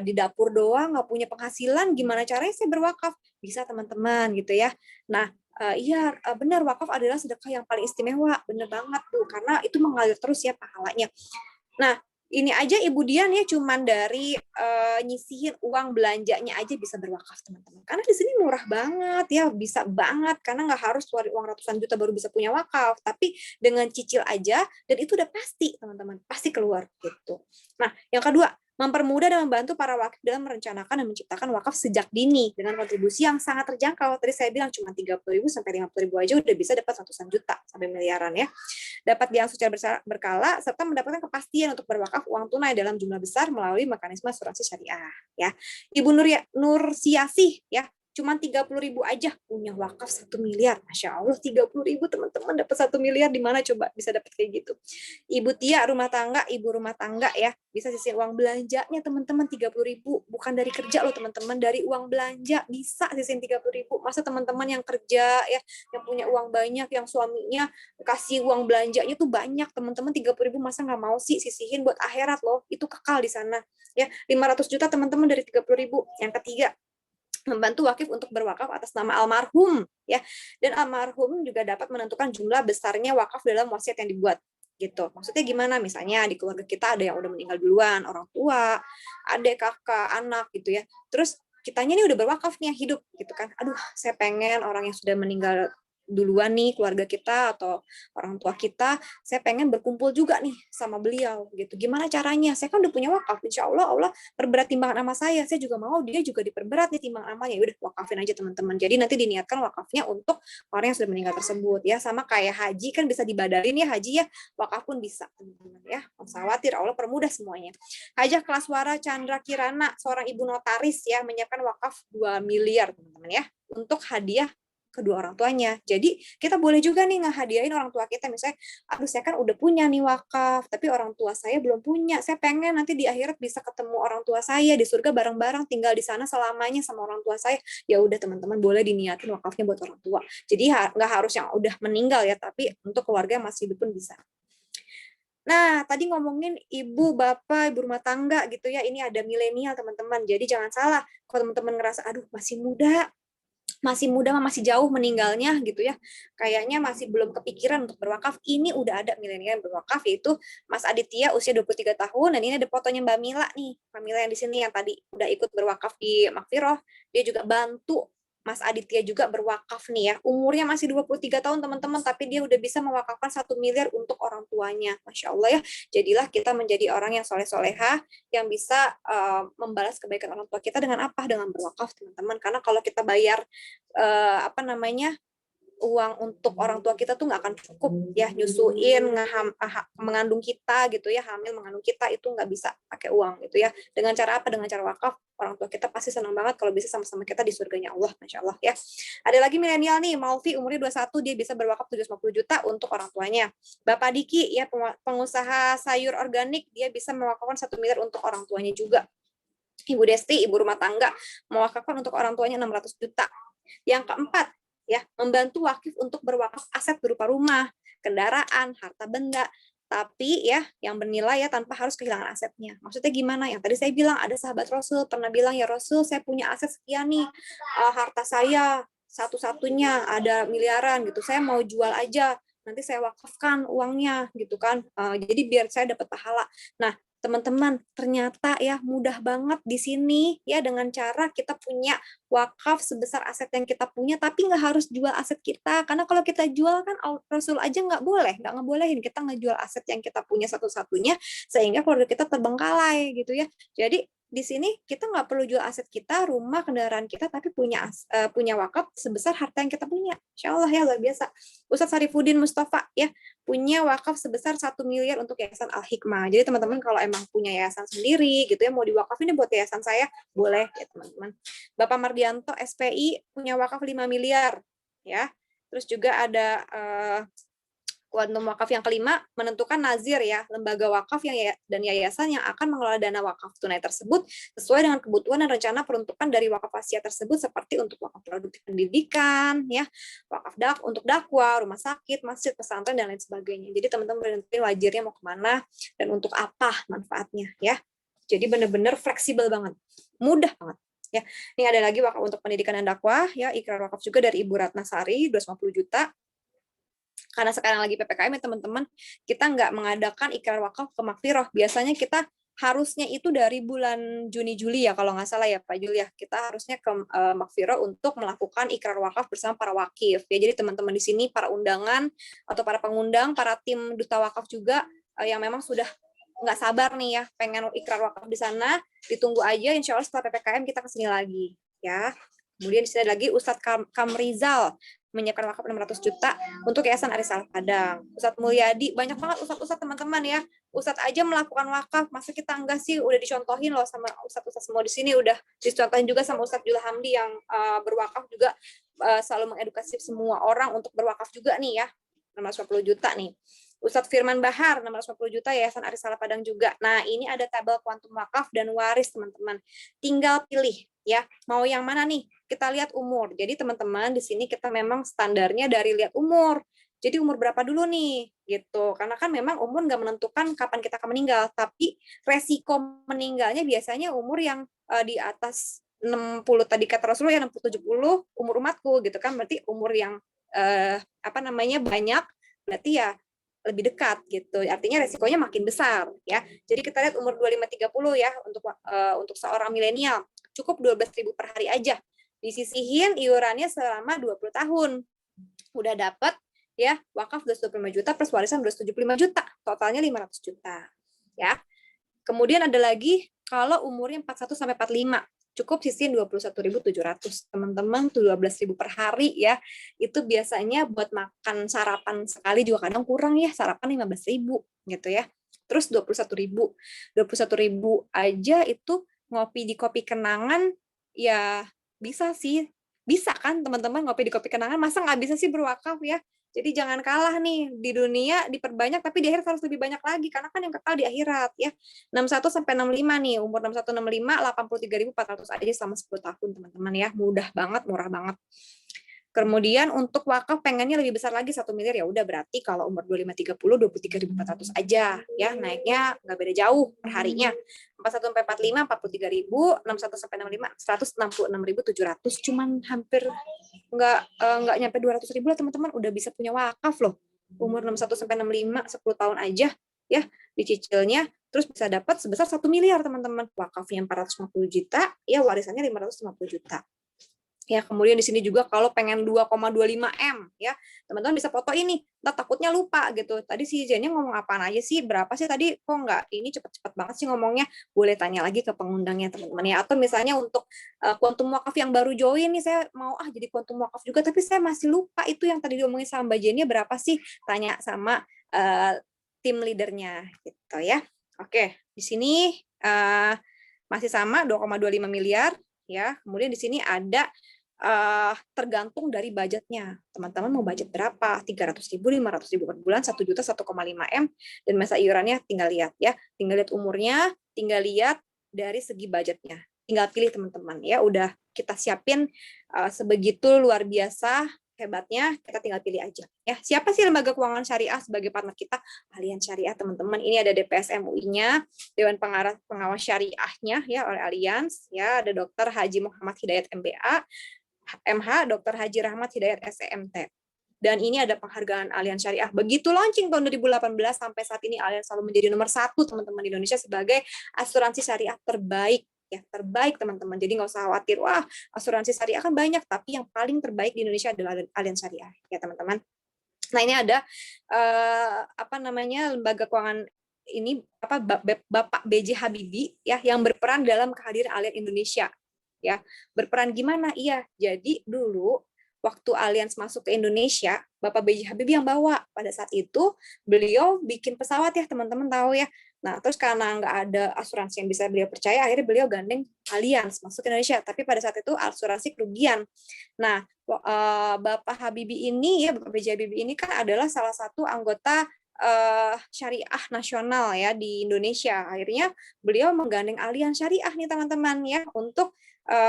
di dapur doang, nggak punya penghasilan, gimana caranya saya berwakaf? Bisa teman-teman gitu ya. Nah, iya benar, wakaf adalah sedekah yang paling istimewa, benar banget tuh, karena itu mengalir terus ya pahalanya. Nah, ini aja Ibu Dian ya cuman dari nyisihin uang belanjanya aja bisa berwakaf teman-teman. Karena di sini murah banget ya, bisa banget karena nggak harus keluar uang ratusan juta baru bisa punya wakaf, tapi dengan cicil aja dan itu udah pasti teman-teman, pasti keluar gitu. Nah, yang kedua, mempermudah dan membantu para wakif dalam merencanakan dan menciptakan wakaf sejak dini dengan kontribusi yang sangat terjangkau. Tadi saya bilang cuma 30.000 sampai 50.000 aja udah bisa dapat ratusan juta sampai miliaran ya. Dapat diangsur secara berkala serta mendapatkan kepastian untuk berwakaf uang tunai dalam jumlah besar melalui mekanisme asuransi syariah ya. Ibu Nur Siasih ya, cuma 30.000 aja punya wakaf 1 miliar. Masya Allah, 30.000 teman-teman dapat 1 miliar, di mana coba bisa dapat kayak gitu. Ibu Tia ibu rumah tangga ya, bisa sisihin uang belanjanya teman-teman 30.000, bukan dari kerja loh teman-teman, dari uang belanja bisa sisihin 30.000. Masa teman-teman yang kerja ya, yang punya uang banyak, yang suaminya kasih uang belanjanya tuh banyak, teman-teman 30.000 masa nggak mau sih sisihin buat akhirat loh, itu kekal di sana ya. 500 juta teman-teman dari 30.000. Yang ketiga, membantu wakif untuk berwakaf atas nama almarhum ya, dan almarhum juga dapat menentukan jumlah besarnya wakaf dalam wasiat yang dibuat gitu. Maksudnya gimana? Misalnya di keluarga kita ada yang udah meninggal duluan, orang tua, adik, kakak, anak gitu ya. Terus kitanya nih udah berwakaf nih hidup gitu kan. Aduh, saya pengen orang yang sudah meninggal duluan nih, keluarga kita atau orang tua kita, saya pengen berkumpul juga nih sama beliau gitu. Gimana caranya? Saya kan udah punya wakaf, insya Allah Allah perberat timbangan amal saya juga mau dia juga diperberat nih timbangan amalnya. Udah wakafin aja teman-teman. Jadi nanti diniatkan wakafnya untuk orang yang sudah meninggal tersebut ya. Sama kayak haji kan bisa dibadarin ya haji ya, wakaf pun bisa teman-teman ya. Nggak usah khawatir, Allah permudah semuanya. Hajah Kelaswara Chandra Kirana, seorang ibu notaris ya, menyiapkan wakaf 2 miliar teman-teman ya untuk hadiah kedua orang tuanya. Jadi kita boleh juga nih ngehadiahin orang tua kita, misalnya, aduh saya kan udah punya nih wakaf, tapi orang tua saya belum punya. Saya pengen nanti di akhirat bisa ketemu orang tua saya di surga bareng-bareng, tinggal di sana selamanya sama orang tua saya. Ya udah teman-teman boleh diniatin wakafnya buat orang tua. Jadi nggak harus yang udah meninggal ya, tapi untuk keluarga yang masih hidup pun bisa. Nah, tadi ngomongin ibu, bapak, ibu rumah tangga gitu ya, ini ada milenial teman-teman. Jadi jangan salah, kalau teman-teman ngerasa, aduh masih muda, masih jauh meninggalnya gitu ya, kayaknya masih belum kepikiran untuk berwakaf. Ini udah ada milenial yang berwakaf, yaitu Mas Aditya usia 23 tahun, dan ini ada fotonya Mbak Mila nih, Mbak Mila yang di sini yang tadi udah ikut berwakaf di Makfiroh, dia juga bantu Mas Aditya juga berwakaf nih ya, umurnya masih 23 tahun teman-teman, tapi dia udah bisa mewakafkan 1 miliar untuk orang tuanya. Masya Allah ya, jadilah kita menjadi orang yang soleh-solehah, yang bisa membalas kebaikan orang tua kita dengan apa? Dengan berwakaf teman-teman. Karena kalau kita bayar uang untuk orang tua kita tuh nggak akan cukup ya, nyusuin, mengandung kita gitu ya, hamil mengandung kita itu nggak bisa pakai uang gitu ya. Dengan cara apa? Dengan cara wakaf, orang tua kita pasti senang banget kalau bisa sama-sama kita di surganya Allah, Masya Allah ya. Ada lagi milenial nih, Malvi umurnya 21, dia bisa berwakaf 750 juta untuk orang tuanya. Bapak Diki ya, pengusaha sayur organik, dia bisa mewakafkan 1 miliar untuk orang tuanya juga. Ibu Desti, ibu rumah tangga, mewakafkan untuk orang tuanya 600 juta. Yang keempat, ya, membantu wakif untuk berwakaf aset berupa rumah, kendaraan, harta benda, tapi ya yang bernilai ya tanpa harus kehilangan asetnya. Maksudnya gimana? Yang tadi saya bilang ada sahabat Rasul pernah bilang, ya Rasul saya punya aset sekian nih, harta saya satu-satunya ada miliaran gitu, saya mau jual aja, nanti saya wakafkan uangnya gitu kan, jadi biar saya dapat pahala. Nah teman-teman, ternyata ya mudah banget di sini ya dengan cara kita punya wakaf sebesar aset yang kita punya, tapi nggak harus jual aset kita, karena kalau kita jual kan Rasul aja nggak ngebolehin kita ngejual aset yang kita punya satu-satunya sehingga keluarga kita terbengkalai gitu ya. Jadi di sini kita nggak perlu jual aset kita, rumah, kendaraan kita, tapi punya wakaf sebesar harta yang kita punya. Insya Allah ya luar biasa. Ustadz Sarifuddin Mustafa ya punya wakaf sebesar 1 miliar untuk Yayasan Al-Hikmah. Jadi teman-teman kalau emang punya yayasan sendiri gitu ya, mau diwakafin buat yayasan saya, boleh ya teman-teman. Bapak Mardianto SPI punya wakaf 5 miliar ya. Terus juga ada Quantum Wakaf yang kelima, menentukan nazir ya, lembaga wakaf dan yayasan yang akan mengelola dana wakaf tunai tersebut sesuai dengan kebutuhan dan rencana peruntukan dari wakaf wasiat tersebut, seperti untuk wakaf produktif pendidikan, ya, wakaf untuk dakwah, rumah sakit, masjid, pesantren, dan lain sebagainya. Jadi teman-teman menentukan wajirnya mau kemana dan untuk apa manfaatnya ya. Jadi benar-benar fleksibel banget, mudah banget. Ya, ini ada lagi wakaf untuk pendidikan dan dakwah ya, ikrar wakaf juga dari Ibu Ratnasari 250 juta. Karena sekarang lagi PPKM ya teman-teman, kita nggak mengadakan ikrar wakaf ke Makfiroh. Biasanya kita harusnya itu dari bulan Juni-Juli ya, kalau nggak salah ya Pak Jul ya. Kita harusnya ke Makfiroh untuk melakukan ikrar wakaf bersama para wakif. Ya, jadi teman-teman di sini, para undangan atau para pengundang, para tim duta wakaf juga yang memang sudah nggak sabar nih ya, pengen ikrar wakaf di sana, ditunggu aja, insya Allah setelah PPKM kita kesini lagi. Ya. Kemudian di sini lagi Ustadz Kamrizal menyiapkan wakaf 600 juta untuk Yayasan Arisal Padang. Ustadz Mulyadi, banyak banget ustadz-ustadz teman-teman ya. Ustadz aja melakukan wakaf, masa kita enggak sih? Udah dicontohin loh sama ustadz-ustadz semua di sini, udah dicontohin juga sama Ustadz Jul Hamdi yang berwakaf juga selalu mengedukasi semua orang untuk berwakaf juga nih ya. 650 juta nih. Ustadz Firman Bahar 650 juta Yayasan Arisal Padang juga. Nah, ini ada tabel kuantum wakaf dan waris teman-teman. Tinggal pilih ya, mau yang mana nih? Kita lihat umur. Jadi teman-teman di sini kita memang standarnya dari lihat umur. Jadi umur berapa dulu nih gitu. Karena kan memang umur nggak menentukan kapan kita akan meninggal, tapi resiko meninggalnya biasanya umur yang di atas 60 tadi kata Rasulullah ya, 60 70 umur umatku gitu kan, berarti umur yang banyak, berarti ya lebih dekat gitu. Artinya resikonya makin besar ya. Jadi kita lihat umur 25 30 ya untuk seorang milenial. cukup 12.000 per hari aja. Disisihin iurannya selama 20 tahun. Udah dapat ya, wakaf 225 juta plus warisan 275 juta. Totalnya 500 juta. Ya. Kemudian ada lagi kalau umurnya 41 sampai 45, cukup sisihin 21.700. Teman-teman, tuh 12.000 per hari ya. Itu biasanya buat makan sarapan sekali juga kadang kurang ya, sarapan 15.000 gitu ya. Terus 21.000. 21.000 aja itu ngopi di Kopi Kenangan ya bisa sih. Bisa kan teman-teman ngopi di Kopi Kenangan, masa nggak bisa sih berwakaf ya? Jadi jangan kalah nih, di dunia diperbanyak, tapi di akhirat harus lebih banyak lagi, karena kan yang kekal di akhirat ya. 61 sampai 65 nih, umur 61 65 83.400 aja selama 10 tahun teman-teman ya. Mudah banget, murah banget. Kemudian untuk wakaf pengennya lebih besar lagi 1 miliar, ya udah berarti kalau umur 25 30 23.400 aja ya, naiknya nggak beda jauh per harinya. 41 sampai 45 43.000, 61 sampai 65 166.700, cuman hampir nggak nyampe 200.000 lah teman-teman, udah bisa punya wakaf loh. Umur 61 sampai 65 10 tahun aja ya dicicilnya, terus bisa dapat sebesar 1 miliar teman-teman. Wakafnya 450 juta, ya warisannya 550 juta. Ya, kemudian di sini juga kalau pengen 2,25 M ya, teman-teman bisa foto ini. Ntar takutnya lupa gitu. Tadi si Jennya ngomong apaan aja sih? Berapa sih tadi? Kok nggak ini cepet-cepet banget sih ngomongnya? Boleh tanya lagi ke pengundangnya teman-teman ya. Atau misalnya untuk kuantum wakaf yang baru join nih, saya mau jadi kuantum wakaf juga, tapi saya masih lupa itu yang tadi diomongin sama Mbak Jennya berapa sih? Tanya sama tim leadernya gitu ya. Oke, di sini masih sama 2,25 miliar ya. Kemudian di sini ada tergantung dari budgetnya. Teman-teman mau budget berapa? 300.000, 500.000 per bulan, 1 juta, 1,5 M, dan masa iurannya tinggal lihat ya. Tinggal lihat umurnya, tinggal lihat dari segi budgetnya. Tinggal pilih teman-teman ya. Udah kita siapin sebegitu luar biasa hebatnya, kita tinggal pilih aja ya. Siapa sih lembaga keuangan syariah sebagai partner kita? Allianz Syariah teman-teman. Ini ada DPS MUI-nya, Dewan Pengawas Syariahnya ya oleh Allianz ya. Ada Dr. Haji Muhammad Hidayat MBA, MH, Dr. Haji Rahmat Hidayat SEMT. Dan ini ada penghargaan Allianz Syariah. Begitu launching tahun 2018 sampai saat ini Allianz selalu menjadi nomor 1 teman-teman di Indonesia sebagai asuransi syariah terbaik. Ya, terbaik teman-teman. Jadi nggak usah khawatir, wah asuransi syariah kan banyak, tapi yang paling terbaik di Indonesia adalah Allianz Syariah ya teman-teman. Nah ini ada lembaga keuangan ini Bapak B.J. Habibie ya yang berperan dalam kehadiran Allianz Indonesia. Ya, berperan gimana? Iya, jadi dulu waktu Allianz masuk ke Indonesia, Bapak B.J. Habibie yang bawa. Pada saat itu beliau bikin pesawat ya, teman-teman tahu ya. Nah, terus karena nggak ada asuransi yang bisa beliau percaya, akhirnya beliau gandeng Allianz masuk ke Indonesia. Tapi pada saat itu asuransi kerugian. Nah, Bapak Habibie ini ya, Bapak B.J. Habibie ini kan adalah salah satu anggota syariah nasional ya di Indonesia. Akhirnya beliau menggandeng Allianz Syariah nih teman-teman ya untuk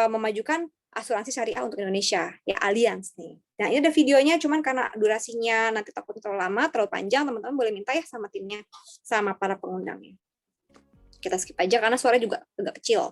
memajukan asuransi syariah untuk Indonesia ya, Allianz nih. Nah ini ada videonya, cuman karena durasinya nanti takut terlalu lama, terlalu panjang, teman-teman boleh minta ya sama timnya, sama para pengundangnya. Kita skip aja karena suaranya juga agak kecil.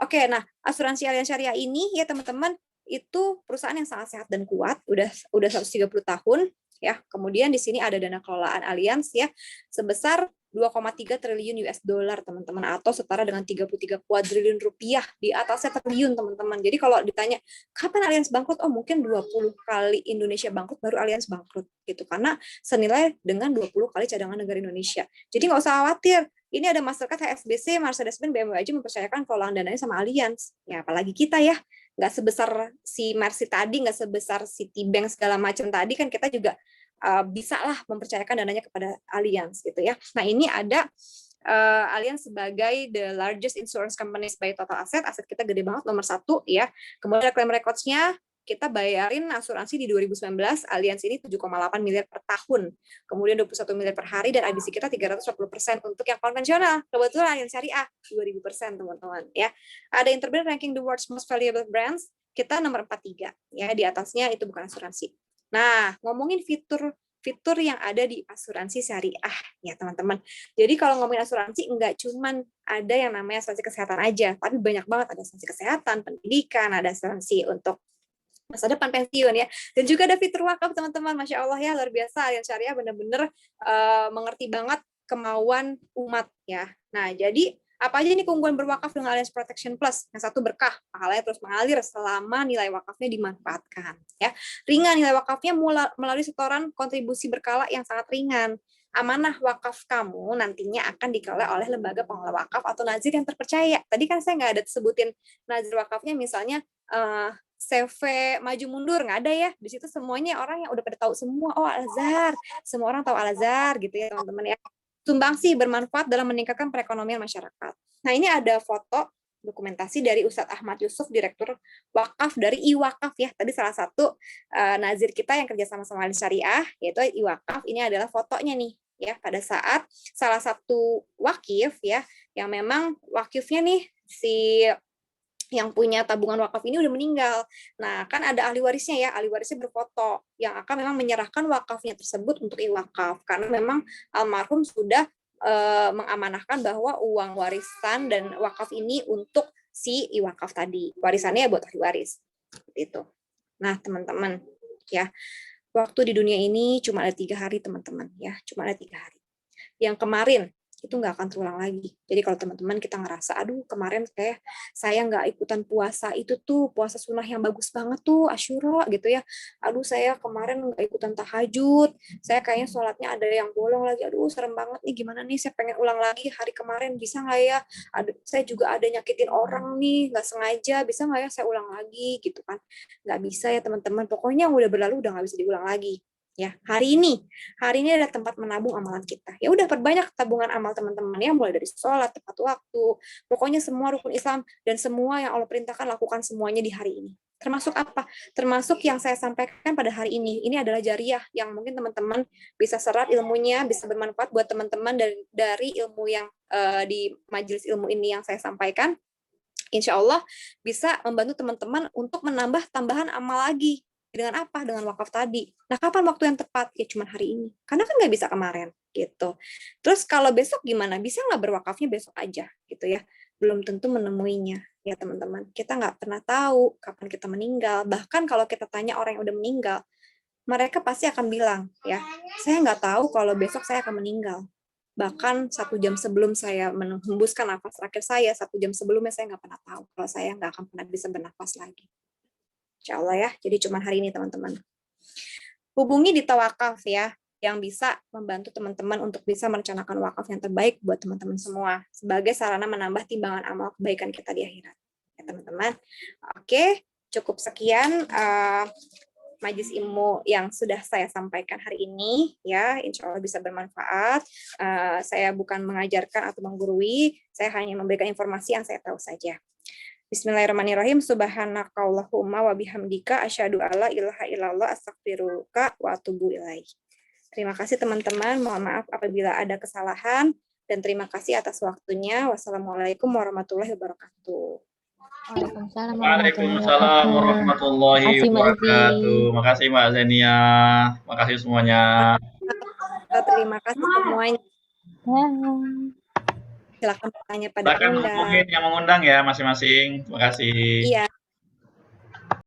Oke, nah asuransi Allianz Syariah ini ya teman-teman itu perusahaan yang sangat sehat dan kuat, udah 130 tahun ya. Kemudian di sini ada dana kelolaan Allianz ya sebesar 2,3 triliun US dollar teman-teman, atau setara dengan 33 kuadriliun rupiah, di atasnya triliun teman-teman. Jadi kalau ditanya kapan Allianz bangkrut, oh mungkin 20 kali Indonesia bangkrut baru Allianz bangkrut gitu, karena senilai dengan 20 kali cadangan negara Indonesia. Jadi nggak usah khawatir, ini ada Mastercard, HSBC, Mercedes-Benz, BMW aja mempercayakan kelolaan dananya sama Allianz. Ya apalagi kita ya, nggak sebesar si Mercy tadi, nggak sebesar Citibank segala macam tadi, kan kita juga bisa lah mempercayakan dananya kepada Allianz gitu ya. Nah ini ada Allianz sebagai the largest insurance companies by total aset kita gede banget, nomor 1 ya. Kemudian ada claim records-nya, kita bayarin asuransi di 2019, Allianz ini 7,8 miliar per tahun, kemudian 21 miliar per hari, dan ABC kita 340% untuk yang konvensional. Kebetulan Allianz Syariah 2000% teman-teman ya. Ada Interbrand ranking the world's most valuable brands, kita nomor 43 ya, di atasnya itu bukan asuransi. Nah, ngomongin fitur yang ada di asuransi syariah ya teman-teman. Jadi kalau ngomongin asuransi nggak cuman ada yang namanya asuransi kesehatan aja, tapi banyak banget, ada asuransi kesehatan, pendidikan, ada asuransi untuk masa depan pensiun ya. Dan juga ada fitur wakaf teman-teman, Masya Allah ya, luar biasa. Allianz Syariah benar-benar mengerti banget kemauan umat ya. Nah, jadi Apa aja nih keunggulan berwakaf dengan Alliance Protection Plus? Yang satu, berkah, pahalanya terus mengalir selama nilai wakafnya dimanfaatkan. Ya, ringan nilai wakafnya melalui setoran kontribusi berkala yang sangat ringan. Amanah wakaf kamu nantinya akan dikelola oleh lembaga pengelola wakaf atau nazir yang terpercaya. Tadi kan saya nggak ada sebutin nazir wakafnya, misalnya CV maju mundur, nggak ada ya. Di situ semuanya orang yang udah pada tahu semua, oh Al-Azhar, semua orang tahu Al-Azhar gitu ya teman-teman ya. Sumbangsi bermanfaat dalam meningkatkan perekonomian masyarakat. Nah, ini ada foto dokumentasi dari Ustadz Ahmad Yusuf, Direktur Wakaf dari IWakaf ya. Tadi salah satu nazir kita yang kerja sama Syariah, yaitu IWakaf. Ini adalah fotonya nih ya, pada saat salah satu wakif ya, yang memang wakifnya nih si yang punya tabungan wakaf ini udah meninggal. Nah, kan ada ahli warisnya ya, ahli warisnya berfoto yang akan memang menyerahkan wakafnya tersebut untuk iwakaf, karena memang almarhum sudah mengamanahkan bahwa uang warisan dan wakaf ini untuk si iwakaf tadi. Warisannya buat ahli waris. Seperti itu. Nah, teman-teman, ya, waktu di dunia ini cuma ada 3 hari, teman-teman, ya, cuma ada 3 hari. Yang kemarin itu nggak akan terulang lagi. Jadi kalau teman-teman kita ngerasa, aduh kemarin kayak saya nggak ikutan puasa itu tuh, puasa sunnah yang bagus banget tuh, Asyura gitu ya. Aduh saya kemarin nggak ikutan tahajud, saya kayaknya sholatnya ada yang bolong lagi, aduh serem banget nih, gimana nih, saya pengen ulang lagi hari kemarin, bisa nggak ya? Saya juga ada nyakitin orang nih, nggak sengaja, bisa nggak ya saya ulang lagi gitu kan? Nggak bisa ya teman-teman, pokoknya yang udah berlalu udah nggak bisa diulang lagi. Ya, hari ini adalah tempat menabung amalan kita. Ya udah, perbanyak tabungan amal teman-teman ya, mulai dari sholat tepat waktu, pokoknya semua rukun Islam dan semua yang Allah perintahkan lakukan semuanya di hari ini. Termasuk apa? Termasuk yang saya sampaikan pada hari ini. Ini adalah jariah yang mungkin teman-teman bisa serap ilmunya, bisa bermanfaat buat teman-teman dari ilmu yang di majelis ilmu ini yang saya sampaikan. Insya Allah bisa membantu teman-teman untuk menambah tambahan amal lagi. Dengan apa? Dengan wakaf tadi. Nah, kapan waktu yang tepat? Ya cuma hari ini. Karena kan nggak bisa kemarin, gitu. Terus kalau besok gimana? Bisa nggak berwakafnya besok aja, gitu ya? Belum tentu menemuinya, ya teman-teman. Kita nggak pernah tahu kapan kita meninggal. Bahkan kalau kita tanya orang yang udah meninggal, mereka pasti akan bilang, ya, saya nggak tahu kalau besok saya akan meninggal. Bahkan 1 jam sebelum saya menghembuskan nafas terakhir saya, 1 jam sebelumnya saya nggak pernah tahu kalau saya nggak akan pernah bisa bernafas lagi. Insya Allah ya, jadi cuma hari ini teman-teman. Hubungi Duta Wakaf ya, yang bisa membantu teman-teman untuk bisa merencanakan wakaf yang terbaik buat teman-teman semua, sebagai sarana menambah timbangan amal kebaikan kita di akhirat. Ya teman-teman. Oke, cukup sekian majelis ilmu yang sudah saya sampaikan hari ini ya, insya Allah bisa bermanfaat. Saya bukan mengajarkan atau menggurui, saya hanya memberikan informasi yang saya tahu saja. Bismillahirrahmanirrahim. Subhanakallahumma wa bihamdika asyhadu alla ilaha illallah astaghfiruka wa atubu ilaih. Terima kasih teman-teman. Mohon maaf apabila ada kesalahan dan terima kasih atas waktunya. Wassalamualaikum warahmatullahi wabarakatuh. Waalaikumsalam warahmatullahi wabarakatuh. Makasih Mbak Zenia. Makasih semuanya. Terima kasih semuanya. Silakan bertanya pada Anda. Silakan yang mengundang ya masing-masing. Terima kasih. Iya.